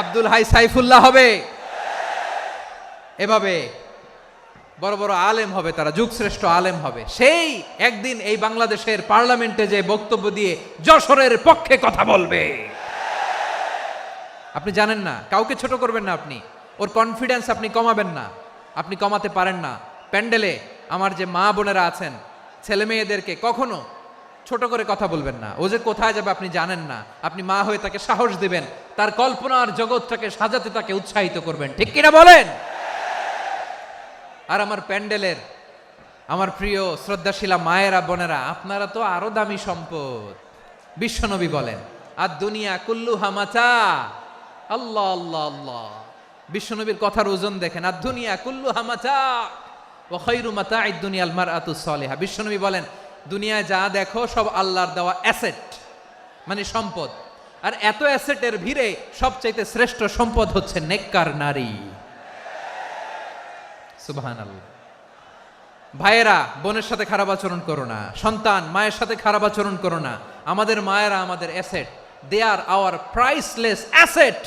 আব্দুল হাই সাইফুল্লাহ হবে। এভাবে বড় বড় আলেম হবে, তারা যুগশ্রেষ্ঠ আলেম হবে। সেই একদিন এই বাংলাদেশের পার্লামেন্টে যে বক্তব্য দিয়ে যশোরের পক্ষে কথা বলবে। আপনি জানেন না, কাউকে ছোট করবেন না আপনি, ওর কনফিডেন্স আপনি কমাবেন না, আপনি কমাতে পারেন না। প্যান্ডেলে আমার যে মা বোনেরা আছেন, ছেলে মেয়েদেরকে কখনো ছোট করে কথা বলবেন না। ও যে কোথায় যাবে আপনি জানেন না, আপনি মা হয়ে তাকে সাহস দিবেন, তার কল্পনার জগৎটাকে সাজাতে তাকে উৎসাহিত করবেন, ঠিক কিনা বলেন? আর আমার প্যান্ডেলের আমার প্রিয় শ্রদ্ধাশীলা মায়েরা বোনেরা, আপনারা তো আরো দামি সম্পদ। বিশ্বনবী বলেন, আর দুনিয়া কুল্লুহা মাতা। আল্লাহ আল্লাহ আল্লাহ। বিশ্বনবীর কথার ওজন দেখেন, আর দুনিয়া কুল্লুহা মাতা ওয়া খায়রু মাতা'আদ দুনিয়াল মারআতুস সালিহা। বিশ্বনবী বলেন, দুনিয়ায় যা দেখো সব আল্লাহর দেওয়া অ্যাসেট, মানে সম্পদ। আর এত অ্যাসেটের ভিড়ে সবচাইতে শ্রেষ্ঠ সম্পদ হচ্ছে নেককার নারী। সুবহানাল্লাহ। ভাইয়েরা বোনের সাথে খারাপ আচরণ করো না, সন্তান মায়ের সাথে খারাপ আচরণ করো না। আমাদের মায়েরা আমাদের asset, they are our priceless asset.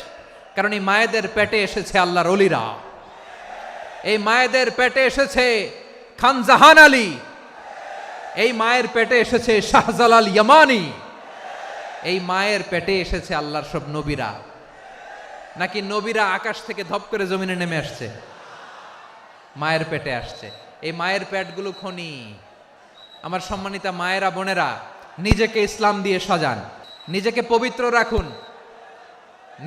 কারণ এই মায়েদের পেটে এসেছে আল্লাহর ওলিরা, এই মায়েদের পেটে এসেছে খান জাহান আলী, এই মায়ের পেটে এসেছে শাহজালাল ইয়ামানি, এই মায়ের পেটে এসেছে আল্লাহর সব নবীরা। নাকি নবীরা আকাশ থেকে ধপ করে জমিনে নেমে আসছে? মায়ের পেটে আসছে। এই মায়ের পেটগুলো খনি। আমার সম্মানিতা মায়েরা বোনেরা, নিজেকে ইসলাম দিয়ে সাজান, নিজেকে পবিত্র রাখুন।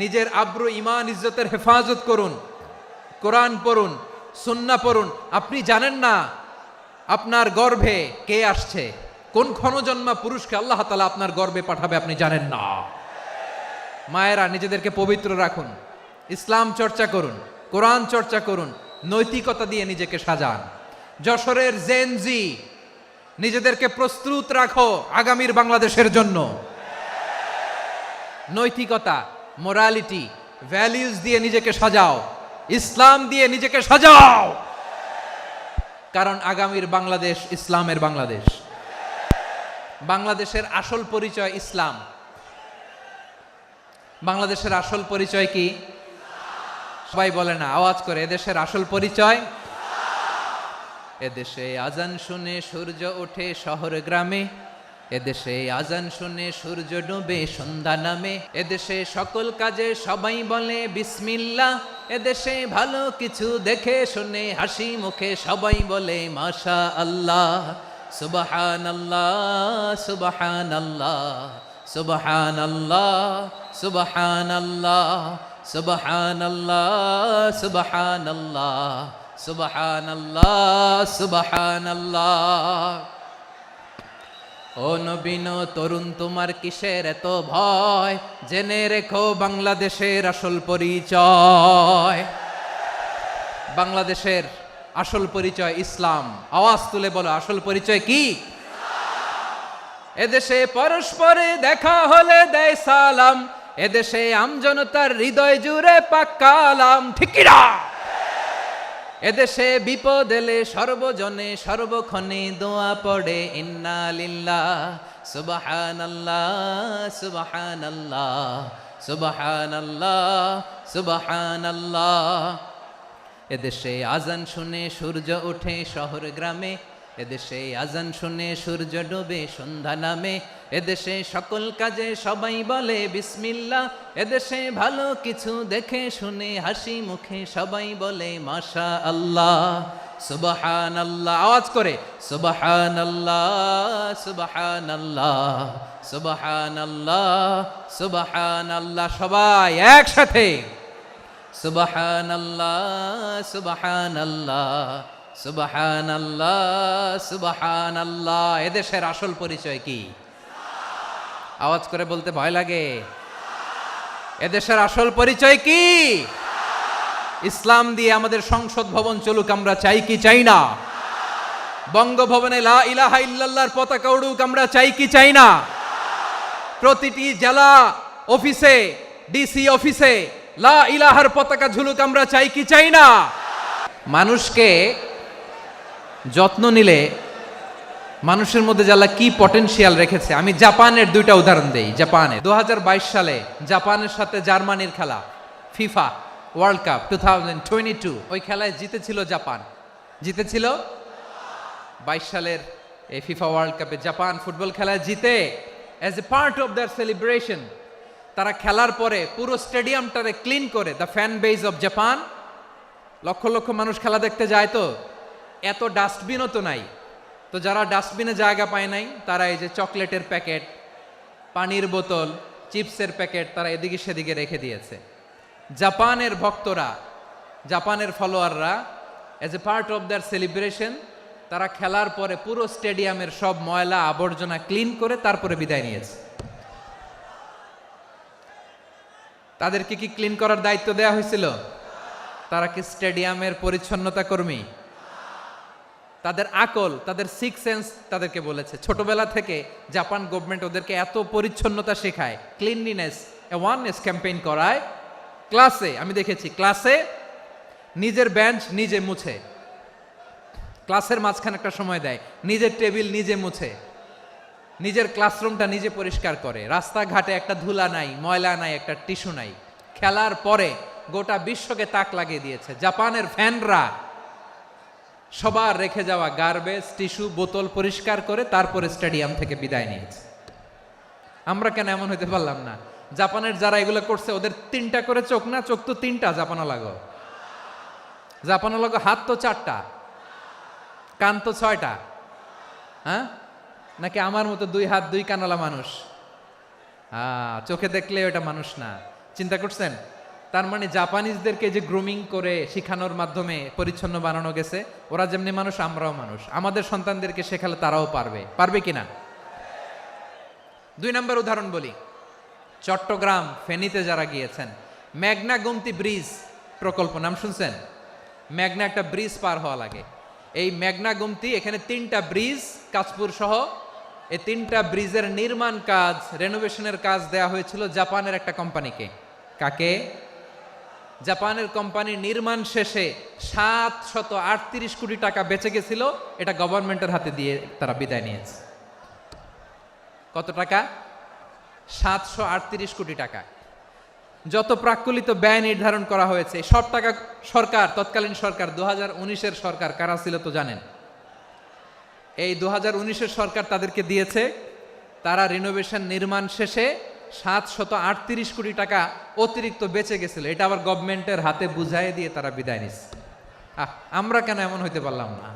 নিজের আব্রু ইমান ইজ্জতের হেফাজত করুন, কোরআন পড়ুন, সুন্নাহ পড়ুন। আপনি জানেন না আপনার গর্ভে কে আসছে, কোন ক্ষণজন্মা পুরুষকে আল্লাহ তাআলা আপনার গর্ভে পাঠাবে আপনি জানেন না। মায়েরা নিজেদেরকে পবিত্র রাখুন, ইসলাম চর্চা করুন, কোরআন চর্চা করুন, নৈতিকতা দিয়ে নিজেকে সাজান। যশোরের জেনজি, নিজেদেরকে প্রস্তুত রাখো আগামীর বাংলাদেশের জন্য। নৈতিকতা, মোরালিটি, ভ্যালিউজ দিয়ে নিজেকে সাজাও, ইসলাম দিয়ে নিজেকে সাজাও, কারণ আগামীর বাংলাদেশ ইসলামের বাংলাদেশ। বাংলাদেশের আসল পরিচয় ইসলাম। বাংলাদেশের আসল পরিচয় কি? সবাই বলে না, আওয়াজ করে, এদেশের আসল পরিচয়। এদেশে আজান শুনে সূর্য ওঠে শহর গ্রামে, এদেশে আজান শুনে সূর্য ডুবে সন্ধ্যা নামে, এদেশে সকল কাজে সবাই বলে বিসমিল্লাহ, এদেশে ভালো কিছু দেখে শুনে হাসি মুখে সবাই বলে মাশা আল্লাহ। সুবহানাল্লাহ, সুবহানাল্লাহ, সুবহানাল্লাহ, সুবহানাল্লাহ, সুবহানাল্লাহ, সুবহানাল্লাহ, সুবহানাল্লাহ, সুবহানাল্লাহ। ও নবীন তরুণ, তোমার কিসের এত ভয়? জেনে রেখো বাংলাদেশের আসল পরিচয়। বাংলাদেশের আসল পরিচয় ইসলাম। আওয়াজ তুলে বলো, আসল পরিচয় কি? এদেশে পরস্পরে দেখা হলে দেয় সালাম, এদেশে আমজনতার হৃদয় জুড়ে পাক্কালাম, ঠিক কি না? এদেশে বিপদ এলে সর্বজনে সর্বক্ষণে দোয়া পড়ে ইন্না লিল্লাহ, সুবহানাল্লাহ, সুবহানাল্লাহ, সুবহানাল্লাহ, সুবহানাল্লাহ। এদেশে আজান শুনে সূর্য ওঠে শহর গ্রামে, এদেশে আজান শুনে সূর্য ডুবে সন্ধ্যা নামে, এদেশে সকল কাজে সবাই বলে বিসমিল্লাহ, এদেশে ভালো কিছু দেখে শুনে হাসি মুখে সবাই বলে মাশা আল্লাহ। সুবহানাল্লাহ, আওয়াজ করে সুবহানাল্লাহ, সুবহানাল্লাহ, সুবহানাল্লাহ, সুবহানাল্লাহ। সবাই একসাথে সুবহানাল্লাহ, সুবহানাল্লাহ, সুবহানাল্লাহ, সুবহানাল্লাহ। এদেশের আসল পরিচয় কি? আওয়াজ করে বলতে ভয় লাগে। এদেশের আসল পরিচয় কি? ইসলাম দিয়ে আমাদের সংসদ ভবন চলুক, আমরা চাই কি চাই না? বঙ্গভবনে লা ইলাহা ইল্লাল্লাহর পতাকা উড়ুক, আমরা চাই কি চাই না? প্রতিটি জেলা অফিসে, ডিসি অফিসে লা ইলাহার পতাকা ঝুলুক, আমরা চাই কি চাই না? মানুষকে যত্ন নিলে মানুষের মধ্যে যারা কি পটেনশিয়াল রেখেছে। আমি জাপানের দুইটা উদাহরণ দেই। জাপানে 2022 সালে জাপানের সাথে জার্মানির খেলা, ফিফা ওয়ার্ল্ড কাপ 2022, ওই খেলায় জিতেছিল জাপান। জিতেছিল 22 সালের এই ফিফা ওয়ার্ল্ড কাপে জাপান ফুটবল খেলায় জিতে as a part of their celebration তারা খেলার পরে পুরো স্টেডিয়ামটারে ক্লিন করে, the fan base of Japan. লক্ষ লক্ষ মানুষ খেলা দেখতে যায়, তো এত ডাস্টবিনও তো নাই, তো যারা ডাস্টবিনে জায়গা পায় নাই তারা এই যে চকলেটের প্যাকেট, পানির বোতল, চিপসের প্যাকেট তারা এদিকে সেদিকে রেখে দিয়েছে। জাপানের ভক্তরা, জাপানের ফলোয়াররা as a part of their celebration তারা খেলার পরে পুরো স্টেডিয়ামের সব ময়লা আবর্জনা ক্লিন করে তারপরে বিদায় নিয়েছে। তাদেরকে কি ক্লিন করার দায়িত্ব দেওয়া হয়েছিল? তারা কি স্টেডিয়ামের পরিচ্ছন্নতা কর্মী? তাদের আকল, তাদের সিক্স সেন্স তাদেরকে বলেছে। ছোটবেলা থেকে জাপান গভর্নমেন্ট ওদেরকে এত পরিচ্ছন্নতা শেখায়, ক্লিনলিনেস অ্যাওয়ারনেস ক্যাম্পেইন করায়। ক্লাসে আমি দেখেছি, ক্লাসে নিজের বেঞ্চ নিজে মুছে, ক্লাসের মাঝখানে একটা সময় দেয়, নিজের টেবিল নিজে মুছে, নিজের ক্লাসরুমটা নিজে পরিষ্কার করে। রাস্তাঘাটে একটা ধুলা নাই, ময়লা নাই, একটা টিস্যু নাই। খেলার পরে গোটা বিশ্বকে তাক লাগিয়ে দিয়েছে। জাপানের ফ্যানরা সবার রেখে যাওয়া গার্বেজ, টিস্যু, বোতল পরিষ্কার করে তারপরে স্টেডিয়াম থেকে বিদায় নিয়েছে। আমরা কেন এমন হইতে পারলাম না? জাপানের যারা এগুলো করছে ওদের 3টা করে চোখ না? চোখ তো 3টা, জাপানো লাগো। জাপানো লাগো হাত তো 4টা, কান তো 6টা। হ্যাঁ, নাকি আমার মতো 2 হাত 2 কানওয়ালা মানুষ? চোখে দেখলে ওটা মানুষ না। চিন্তা করছেন? তার মানে জাপানিজদেরকে যে গ্রুমিং করে শিখানোর মাধ্যমে পরিচ্ছন্ন বানানো গেছে, ওরা যেমনি মানুষ আমরাও মানুষ, আমাদের সন্তানদেরকে শেখালে তারাও পারবে কিনা? 2 নম্বর উদাহরণ বলি। চট্টগ্রাম ফেনীতে যারা গিয়েছেন, মেঘনা গোমতী ব্রিজ প্রকল্প নাম শুনছেন? মেঘনা একটা ব্রিজ পার হওয়া লাগে। এই মেঘনা গোমতী, এখানে 3টা ব্রিজ কাঁচপুর সহ, এই 3টা ব্রিজের নির্মাণ কাজ, রেনোভেশনের কাজ দেয়া হয়েছিল জাপানের একটা কোম্পানিকে। কাকে? জাপানের কোম্পানি নির্মাণ শেষে 738 কোটি টাকা বেঁচে গেছিল, এটা গভর্নমেন্টের হাতে দিয়ে তারা বিদায় নিয়েছে। কত টাকা? 738 কোটি টাকা। যত প্রাক্কলিত ব্যয় নির্ধারণ করা হয়েছে সব টাকা সরকার, তৎকালীন সরকার 2019-এর সরকার, কারা ছিল তো জানেন? এই 2019-এর সরকার তাদেরকে দিয়েছে। তারা রিনোভেশন নির্মাণ শেষে 738 কোটি টাকা অতিরিক্ত বেঁচে গেছিল, এটা আবার গভর্নমেন্টের হাতে বুঝাই দিয়ে তারা বিদায় নিচ্ছে। আমরা কেন এমন হইতে পারলাম না?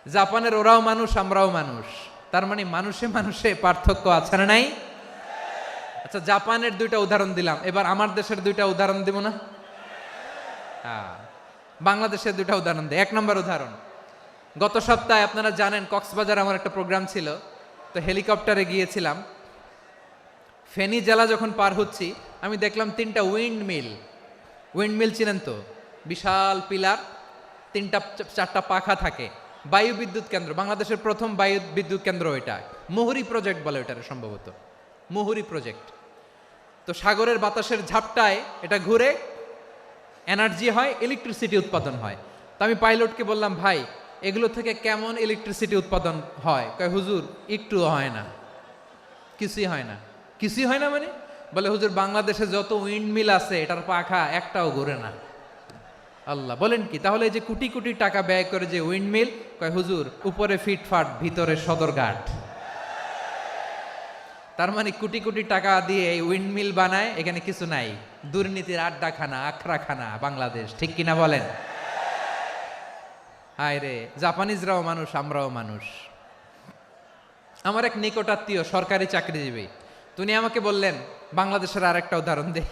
জাপানের ওরাও মানুষ, আমরাও মানুষ, তার মানে মানুষে মানুষে পার্থক্য আছে না নাই? আচ্ছা, জাপানের 2টা উদাহরণ দিলাম, এবার আমার দেশের 2টা উদাহরণ দিব না? বাংলাদেশের 2টা উদাহরণ দিই। 1 নম্বর উদাহরণ, গত সপ্তাহে আপনারা জানেন কক্সবাজার আমার একটা প্রোগ্রাম ছিল, তো হেলিকপ্টারে গিয়েছিলাম। ফেনী জেলা যখন পার হচ্ছি, আমি দেখলাম 3টা উইন্ডমিল চিনেন তো? বিশাল পিলার, 3টা-4টা পাখা থাকে। বায়ু বিদ্যুৎ কেন্দ্র, বাংলাদেশের প্রথম বায়ু বিদ্যুৎ কেন্দ্র এটা। মুহুরী প্রজেক্ট বলে এটার, সম্ভবত মুহুরী প্রজেক্ট। তো সাগরের বাতাসের ঝাপটায় এটা ঘুরে এনার্জি হয়, ইলেকট্রিসিটি উৎপাদন হয়। তো আমি পাইলটকে বললাম, ভাই এগুলো থেকে কেমন ইলেকট্রিসিটি উৎপাদন হয়? কয়, হুজুর একটুও হয় না, কিছুই হয় না। কিছুই হয় না মানে? বলে, হুজুর বাংলাদেশে যত উইন্ডমিল আছে এটার পাখা একটাও ঘুরে না। আল্লাহ, বলেন কি? তাহলে এই যে কোটি কোটি টাকা ব্যয় করে যে উইন্ডমিল, কয় হুজুর উপরে ফিটফাট, ভিতরে সদরঘাট। তার মানে কোটি কোটি টাকা দিয়ে এই উইন্ডমিল বানায়, এখানে কিছু নাই। দুর্নীতির আড্ডাখানা, আখড়াখানা বাংলাদেশ, ঠিক কিনা বলেন? হায় রে, জাপানিজরাও মানুষ, আমরাও মানুষ। আমার এক নিকটাত্মীয় সরকারি চাকরিজীবী, উনি আমাকে বললেন, বাংলাদেশের আর একটা উদাহরণ দেই।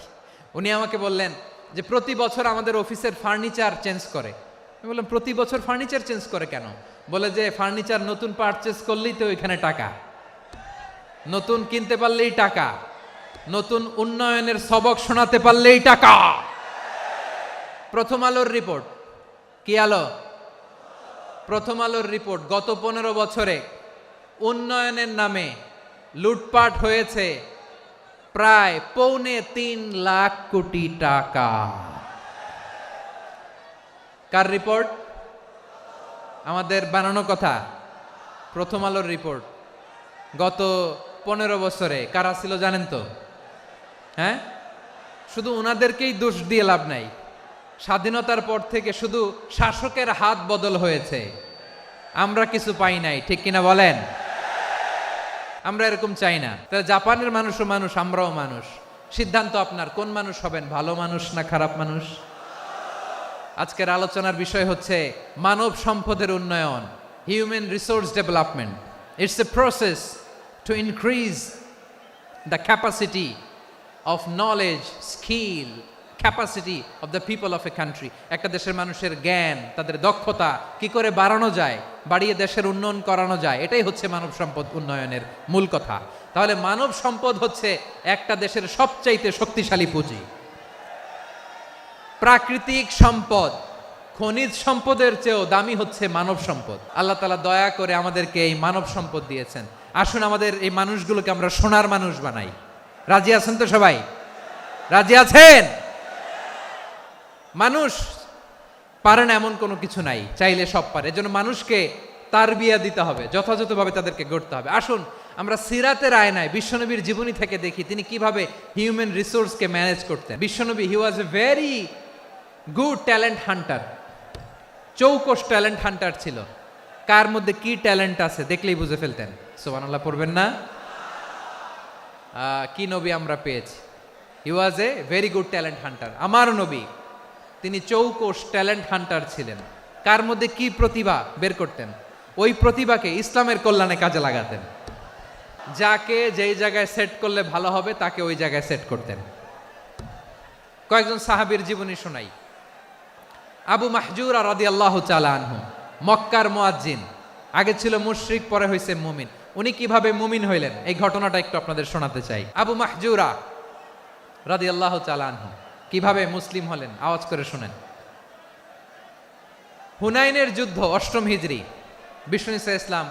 উনি আমাকে বললেন যে প্রতি বছর আমাদের অফিসের ফার্নিচার চেঞ্জ করে। আমি বললাম, প্রতি বছর ফার্নিচার চেঞ্জ করে কেন? বলে যে ফার্নিচার নতুন পারচেজ করলেই তো ওইখানে টাকা, নতুন কিনতে পারলেই টাকা, নতুন উন্নয়নের সবক শোনাতে পারলেই টাকা। প্রথম আলোর রিপোর্ট, কি আলো? প্রথম আলোর রিপোর্ট, গত 15 বছরে উন্নয়নের নামে লুটপাট হয়েছে প্রায় 3.25 লাখ কোটি টাকা। কার রিপোর্ট? আমাদের বানানো কথা। প্রথম আলোর রিপোর্ট। গত 15 বছরে কারা ছিল জানেন তো? হ্যাঁ, শুধু ওনাদেরকেই দোষ দিয়ে লাভ নাই। স্বাধীনতার পর থেকে শুধু শাসকের হাত বদল হয়েছে, আমরা কিছু পাই নাই, ঠিক কিনা বলেন? আমরা এরকম চাই না। তাহলে জাপানের মানুষও মানুষ, আমরাও মানুষ। সিদ্ধান্ত আপনার, কোন মানুষ হবেন, ভালো মানুষ না খারাপ মানুষ? আজকের আলোচনার বিষয় হচ্ছে মানব সম্পদের উন্নয়ন, human resource development. It's a process to increase the capacity of knowledge, skill, capacity of the people of a country. একটা দেশের মানুষের জ্ঞান, তাদের দক্ষতা কি করে বাড়ানো যায়, বাড়িয়ে দেশের উন্নয়ন করানো যায়, এটাই হচ্ছে মানব সম্পদ উন্নয়নের মূল কথা। তাহলে মানব সম্পদ হচ্ছে একটা দেশের সবচাইতে শক্তিশালী পুঁজি। প্রাকৃতিক সম্পদ, খনিজ সম্পদের চেয়েও দামি হচ্ছে মানব সম্পদ। আল্লাহ তাআলা দয়া করে আমাদেরকে এই মানব সম্পদ দিয়েছেন। আসুন আমাদের এই মানুষগুলোকে আমরা সোনার মানুষ বানাই। রাজি আছেন তো সবাই? রাজি আছেন? মানুষ পারে না এমন কোনো কিছু নাই, চাইলে সব পারে। এজন্য মানুষকে তারবিয়া দিতে হবে, যথাযথভাবে তাদেরকে গড়তে হবে। আসুন আমরা সিরাতের আয়নায় বিশ্বনবীর জীবনী থেকে দেখি তিনি কিভাবে হিউম্যান রিসোর্সকে ম্যানেজ করতেন। বিশ্বনবী, he was a very good talent hunter, চৌকস ট্যালেন্ট হান্টার ছিল। কার মধ্যে কি ট্যালেন্ট আছে দেখলেই বুঝে ফেলতেন। সুবহানাল্লাহ পড়বেন না? কি নবী আমরা পেয়েছি! He was a very good talent hunter. আমার নবী তিনি চৌকস ট্যালেন্ট হান্টার ছিলেন। কার মধ্যে কি প্রতিভা বের করতেন, ওই প্রতিভাকে ইসলামের কল্যাণে কাজে লাগাতেন। যাকে যেই জায়গায় সেট করলে ভালো হবে তাকে ওই জায়গায় সেট করতেন। কয়েকজন সাহাবীর জীবনী শোনাই। আবু মাহজুরা রাদিয়াল্লাহু তাআলা আনহু, মক্কার মুয়াজ্জিন, আগে ছিল মুশরিক, পরে হয়েছে মুমিন। উনি কিভাবে মুমিন হইলেন এই ঘটনাটা একটু আপনাদের শোনাতে চাই। আবু মাহজুরা রাদিয়াল্লাহু তাআলা আনহু কিভাবে মুসলিম হলেন, আওয়াজ করে শুনেন। হুনাইনের যুদ্ধ, 8ম হিজরি, বিষ্ণু ঈসা ইসলাম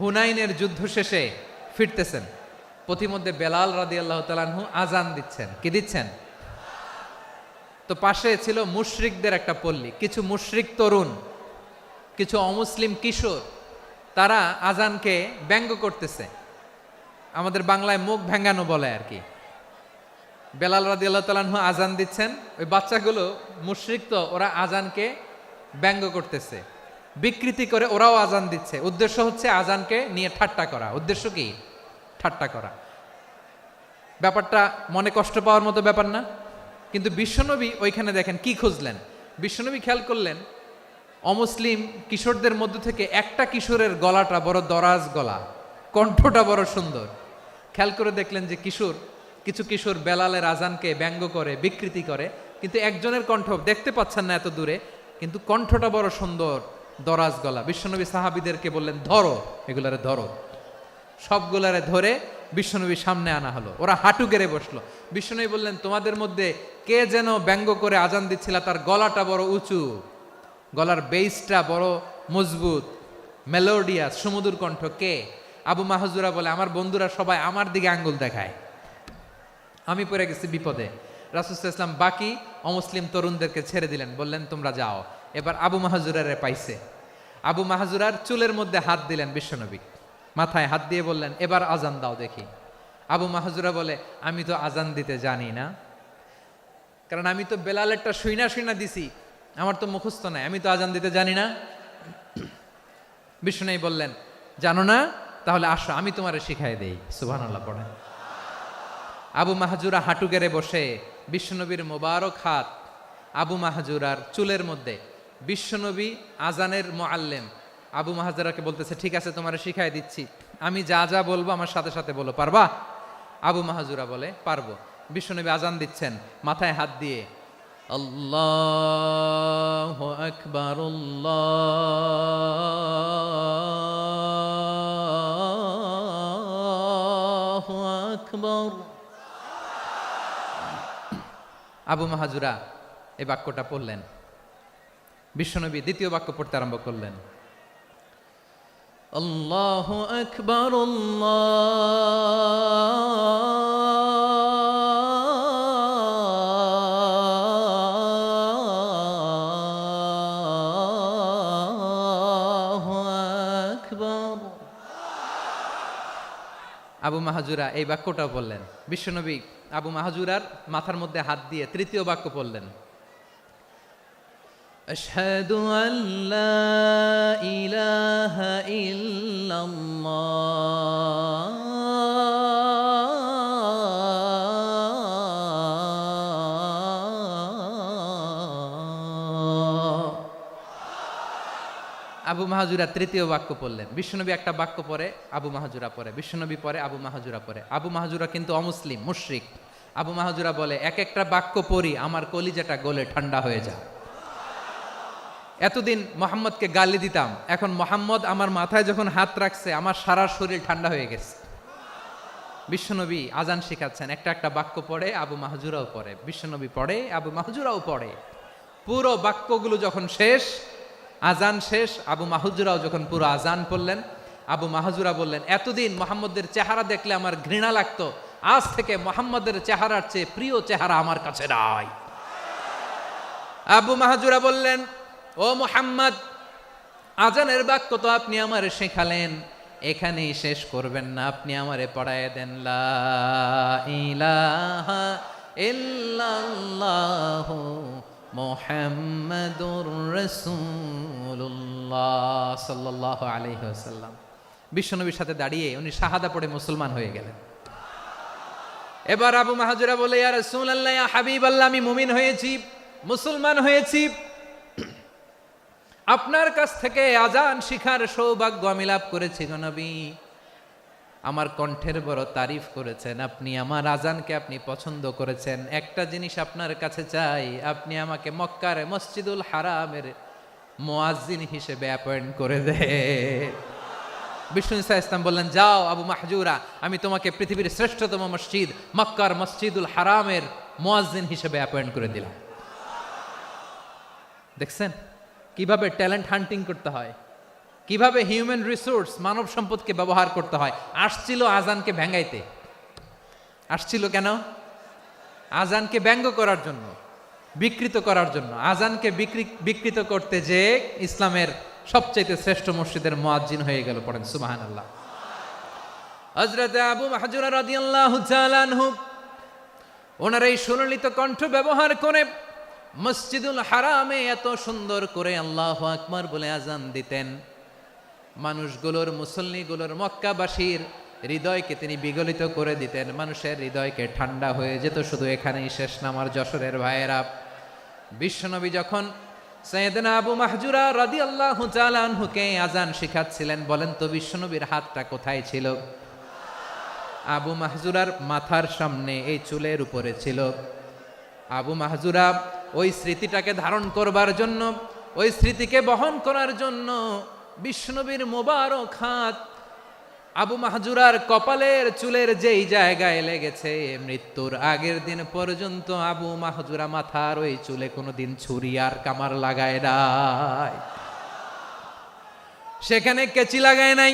হুনাইনের যুদ্ধ শেষে ফিরতেছেন। পথিমধ্যে বেলাল রাদিয়াল্লাহু তাআলা আনহু আজান দিচ্ছেন। কি দিচ্ছেন? তো পাশে ছিল মুশরিকদের একটা পল্লী, কিছু মুশরিক তরুণ, কিছু অমুসলিম কিশোর, তারা আজানকে ব্যঙ্গ করতেছে। আমাদের বাংলায় মুখ ভেঙ্গানো বলে আর কি। বেলাল রাদিয়াল্লাহু তাআলা আনহু আজান দিচ্ছেন, ওই বাচ্চাগুলো মুশরিক, তো ওরা আজানকে ব্যঙ্গ করতেছে, বিকৃতি করে ওরাও আজান দিচ্ছে। উদ্দেশ্য হচ্ছে আজানকে নিয়ে ঠাট্টা করা। উদ্দেশ্য কি? ঠাট্টা করা। ব্যাপারটা মনে কষ্ট পাওয়ার মতো ব্যাপার না? কিন্তু বিশ্বনবী ওইখানে দেখেন কি খুঁজলেন। বিশ্বনবী খেয়াল করলেন অমুসলিম কিশোরদের মধ্য থেকে একটা কিশোরের গলাটা বড় দরাজ গলা, কণ্ঠটা বড় সুন্দর। খেয়াল করে দেখলেন যে কিছু কিশোর বেলালের আজানকে ব্যঙ্গ করে, বিকৃতি করে, কিন্তু একজনের কণ্ঠ দেখতে পাচ্ছেন না এত দূরে, কিন্তু কণ্ঠটা বড় সুন্দর, দরাজ গলা। বিশ্বনবী সাহাবীদেরকে বললেন, ধরো এগুলারে, ধরো। সবগুলারে ধরে বিশ্বনবীর সামনে আনা হলো। ওরা হাঁটু গেড়ে বসলো। বিশ্বনবী বললেন, তোমাদের মধ্যে কে যেন ব্যঙ্গ করে আজান দিচ্ছিল, তার গলাটা বড় উঁচু, গলার বেসটা বড় মজবুত, মেলোডিয়াস, সুমধুর কণ্ঠ। কে? আবু মাহজুরা বলে, আমার বন্ধুরা সবাই আমার দিকে আঙ্গুল দেখায়, আমি পড়ে গেছি বিপদে। রাসূল সাল্লাল্লাহু আলাইহি ওয়াসাল্লাম বাকি অমুসলিম তরুণদেরকে ছেড়ে দিলেন, বললেন তোমরা যাও। এবার আবু মাহজুরারে পাইছে। আবু মাহজুরার চুলের মধ্যে হাত দিলেন বিশ্বনবী, মাথায় হাত দিয়ে বললেন, এবার আজান দাও দেখি। আবু মাহজুরা বলে, আমি তো আজান দিতে জানি না, কারণ আমি তো বেলালেরটা শুইনা দিছি, আমার তো মুখস্থ নাই, আমি তো আজান দিতে জানি না। বিষ্ণু বললেন, জানো না? তাহলে আসো, আমি তোমারে শিখাই দেই। সুবহানাল্লাহ পড়েন। আবু মাহজুরা হাঁটু গেড়ে বসে, বিশ্বনবীর মোবারক হাত আবু মাহজুরার চুলের মধ্যে। বিশ্বনবী আজানের মুআল্লিম আবু মাহজুরাকে বলতেছে, ঠিক আছে তোমারে শিখাই দিচ্ছি, আমি যা যা বলবো আমার সাথে সাথে বলো, পারবা? আবু মাহজুরা বলে, পারবো। বিশ্বনবী আজান দিচ্ছেন মাথায় হাত দিয়ে, আল্লাহু আকবার, আল্লাহু আকবার। আবু মাহজুরা এই বাক্যটা পড়লেন। বিশ্বনবী দ্বিতীয় বাক্য পড়তে আরম্ভ করলেন, আল্লাহু আকবার, আল্লাহু আকবার। আবু মাহজুরা এই বাক্যটাও বললেন। বিশ্বনবী আবু মাহজুরার মাথার মধ্যে হাত দিয়ে তৃতীয় বাক্য পড়লেন, আশহাদু আল্লা ইলাহা ইল্লাল্লাহ। আবু মাহজুরা তৃতীয় বাক্য পড়লেন। বিশ্বনবী একটা বাক্য পরে আবু মাহজুরা পরে, বিশ্বনবী পরে আবু মাহজুরা পরে। আবু মাহজুরা কিন্তু অমুসলিম, মুশরিক। আবু মাহজুরা বলে, এক একটা বাক্য পড়ি আমার কলিজাটা গলে ঠান্ডা হয়ে যায়। এতদিন মোহাম্মদকে গালি দিতাম, এখন মোহাম্মদ আমার মাথায় যখন হাত রাখছে আমার সারা শরীর ঠান্ডা হয়ে গেছে। বিশ্বনবী আজান শিখাচ্ছেন, একটা একটা বাক্য পড়ে আবু মাহজুরাও পড়ে, বিশ্বনবী পড়ে, আবু মাহজুরাও পড়ে। পুরো বাক্যগুলো যখন শেষ, আজান শেষ, আবু মাহজুরাও যখন পুরো আজান পড়লেন, আবু মাহজুরা বললেন, এতদিন মোহাম্মদের চেহারা দেখলে আমার ঘৃণা লাগতো, আজ থেকে মোহাম্মদের চেহারার চেয়ে প্রিয় চেহারা আমার কাছে নাই। আবু মাহজুরা বললেন, ও মুহাম্মদ, আজানের বাক্য তো আপনি আমারে শেখালেন, এখানেই শেষ করবেন না, আপনি আমারে পড়ায় দেন, লা ইলাহা ইল্লাল্লাহু মুহাম্মাদুর রাসূলুল্লাহ সাল্লাল্লাহু আলাইহি ওয়াসাল্লাম। বিশ্বনবীর সাথে দাঁড়িয়ে উনি শাহাদা পড়ে মুসলমান হয়ে গেলেন। এবার আবু মাহজুরা বলে, ইয়া রাসূলুল্লাহ, ইয়া হাবিবাল্লাহ, আমি মুমিন হয়েছি, মুসলমান হয়েছি, আপনার কাছ থেকে আজান শিখার সৌভাগ্য আমি লাভ করেছি গো নবী। আমার কণ্ঠের বড় তারিফ করেছেন, আপনি আমার আজানকে আপনি পছন্দ করেছেন। একটা জিনিস আপনার কাছে চাই, আপনি আমাকে মক্কার মসজিদুল হারামের মুয়াজ্জিন হিসেবে অ্যাপয়েন্ট করে দে। বিষ্ণু ইসা ইসলাম বললেন, যাও আবু মাহজুরা, আমি তোমাকে পৃথিবীর শ্রেষ্ঠতম মসজিদ মক্কার মসজিদুল হারামের মুয়াজ্জিন হিসেবে অ্যাপয়েন্ট করে দিলাম। দেখছেন কিভাবে ট্যালেন্ট হান্টিং করতে হয়, কিভাবে হিউম্যান রিসোর্স মানব সম্পদকে ব্যবহার করতে হয়। আসছিল আজানকে ভেঙ্গাইতে, আসছিল কেন? আজানকে ব্যঙ্গ করার জন্য, বিকৃত করার জন্য। আজানকে বিকৃত করতে যে ইসলামের সবচেয়ে শ্রেষ্ঠ মসজিদের মুয়াজ্জিন হয়ে গেল। পড়েন সুবহানাল্লাহ। হযরত আবু মাহজুরা রাদিয়াল্লাহু তাআলা আনহু ওনার এই সুললিত কণ্ঠ ব্যবহার করে মসজিদুল হারামে এত সুন্দর করে আল্লাহু আকবার বলে আজান দিতেন, মানুষগুলোর, মুসল্লিগুলোর, মক্কাবাসীর হৃদয়কে তিনি বিগলিত করে দিতেন। মানুষের হৃদয়কে ঠান্ডা হয়ে যেত। শুধু এখানেই শেষ না আমার যশোরের ভাইয়েরা। বিশ্বনবী যখন সাইয়েদনা আবু মাহজুরা রাদিয়াল্লাহু তাআলা আনহুকে আজান শিখাচ্ছিলেন, বলেন তো বিশ্বনবীর হাতটা কোথায় ছিল? আবু মাহজুরার মাথার সামনে, এই চুলের উপরে ছিল। আবু মাহজুরা ওই স্মৃতিটাকে ধারণ করবার জন্য, ওই স্মৃতিকে বহন করার জন্য বিশ্বনবীর মোবারক হাত আবু মাহজুরার কপালের চুলের যেই জায়গায় লেগেছে, মৃত্যুর আগের দিন পর্যন্ত আবু মাহজুরা মাথার ওই চুলে কোনোদিন ছুরি আর কামার লাগায় নাই, সেখানে কেচি লাগায় নাই,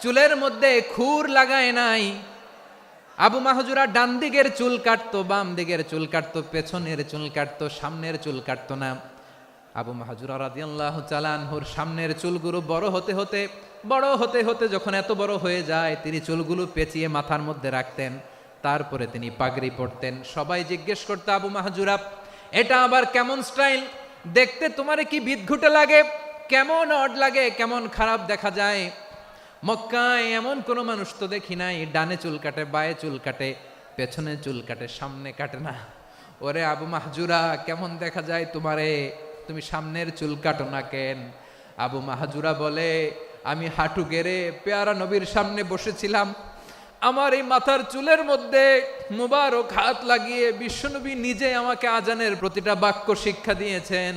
চুলের মধ্যে খুর লাগায় নাই। আবু মাহজুরা ডান দিকের চুল কাটতো, বাম দিকের চুল কাটতো, পেছনের চুল কাটতো, সামনের চুল কাটতো না। আবু মাহজুরা রাদিয়াল্লাহু তাআলা আনহুর সামনের চুলগুলো বড় হতে হতে যখন এত বড় হয়ে যায়, তিনি চুলগুলো পেঁচিয়ে মাথার মধ্যে রাখতেন। তারপরে তিনি পাগড়ি পরতেন। সবাই জিজ্ঞেস করতো, আবু মাহজুরা এটা আবার কেমন স্টাইল? দেখতে তোমারে কি বিদঘুটে লাগে? কেমন অড লাগে? কেমন খারাপ দেখা যায়? মক্কায় এমন কোনো মানুষ তো দেখি নাই, ডানে চুল কাটে, বায়ে চুল কাটে, পেছনে চুল কাটে, সামনে কাটে না। ওরে আবু মাহজুরা, কেমন দেখা যায় তোমারে? তুমি সামনের চুল কাটো না কেন? আবু মাহজুরা বলে, আমি হাঁটু গেড়ে পেয়ারা নবীর সামনে বসেছিলাম, আমার এই মাথার চুলের মধ্যে মুবারক হাত লাগিয়ে বিশ্বনবী নিজে আমাকে আজানের প্রতিটা বাক্য শিক্ষা দিয়েছেন।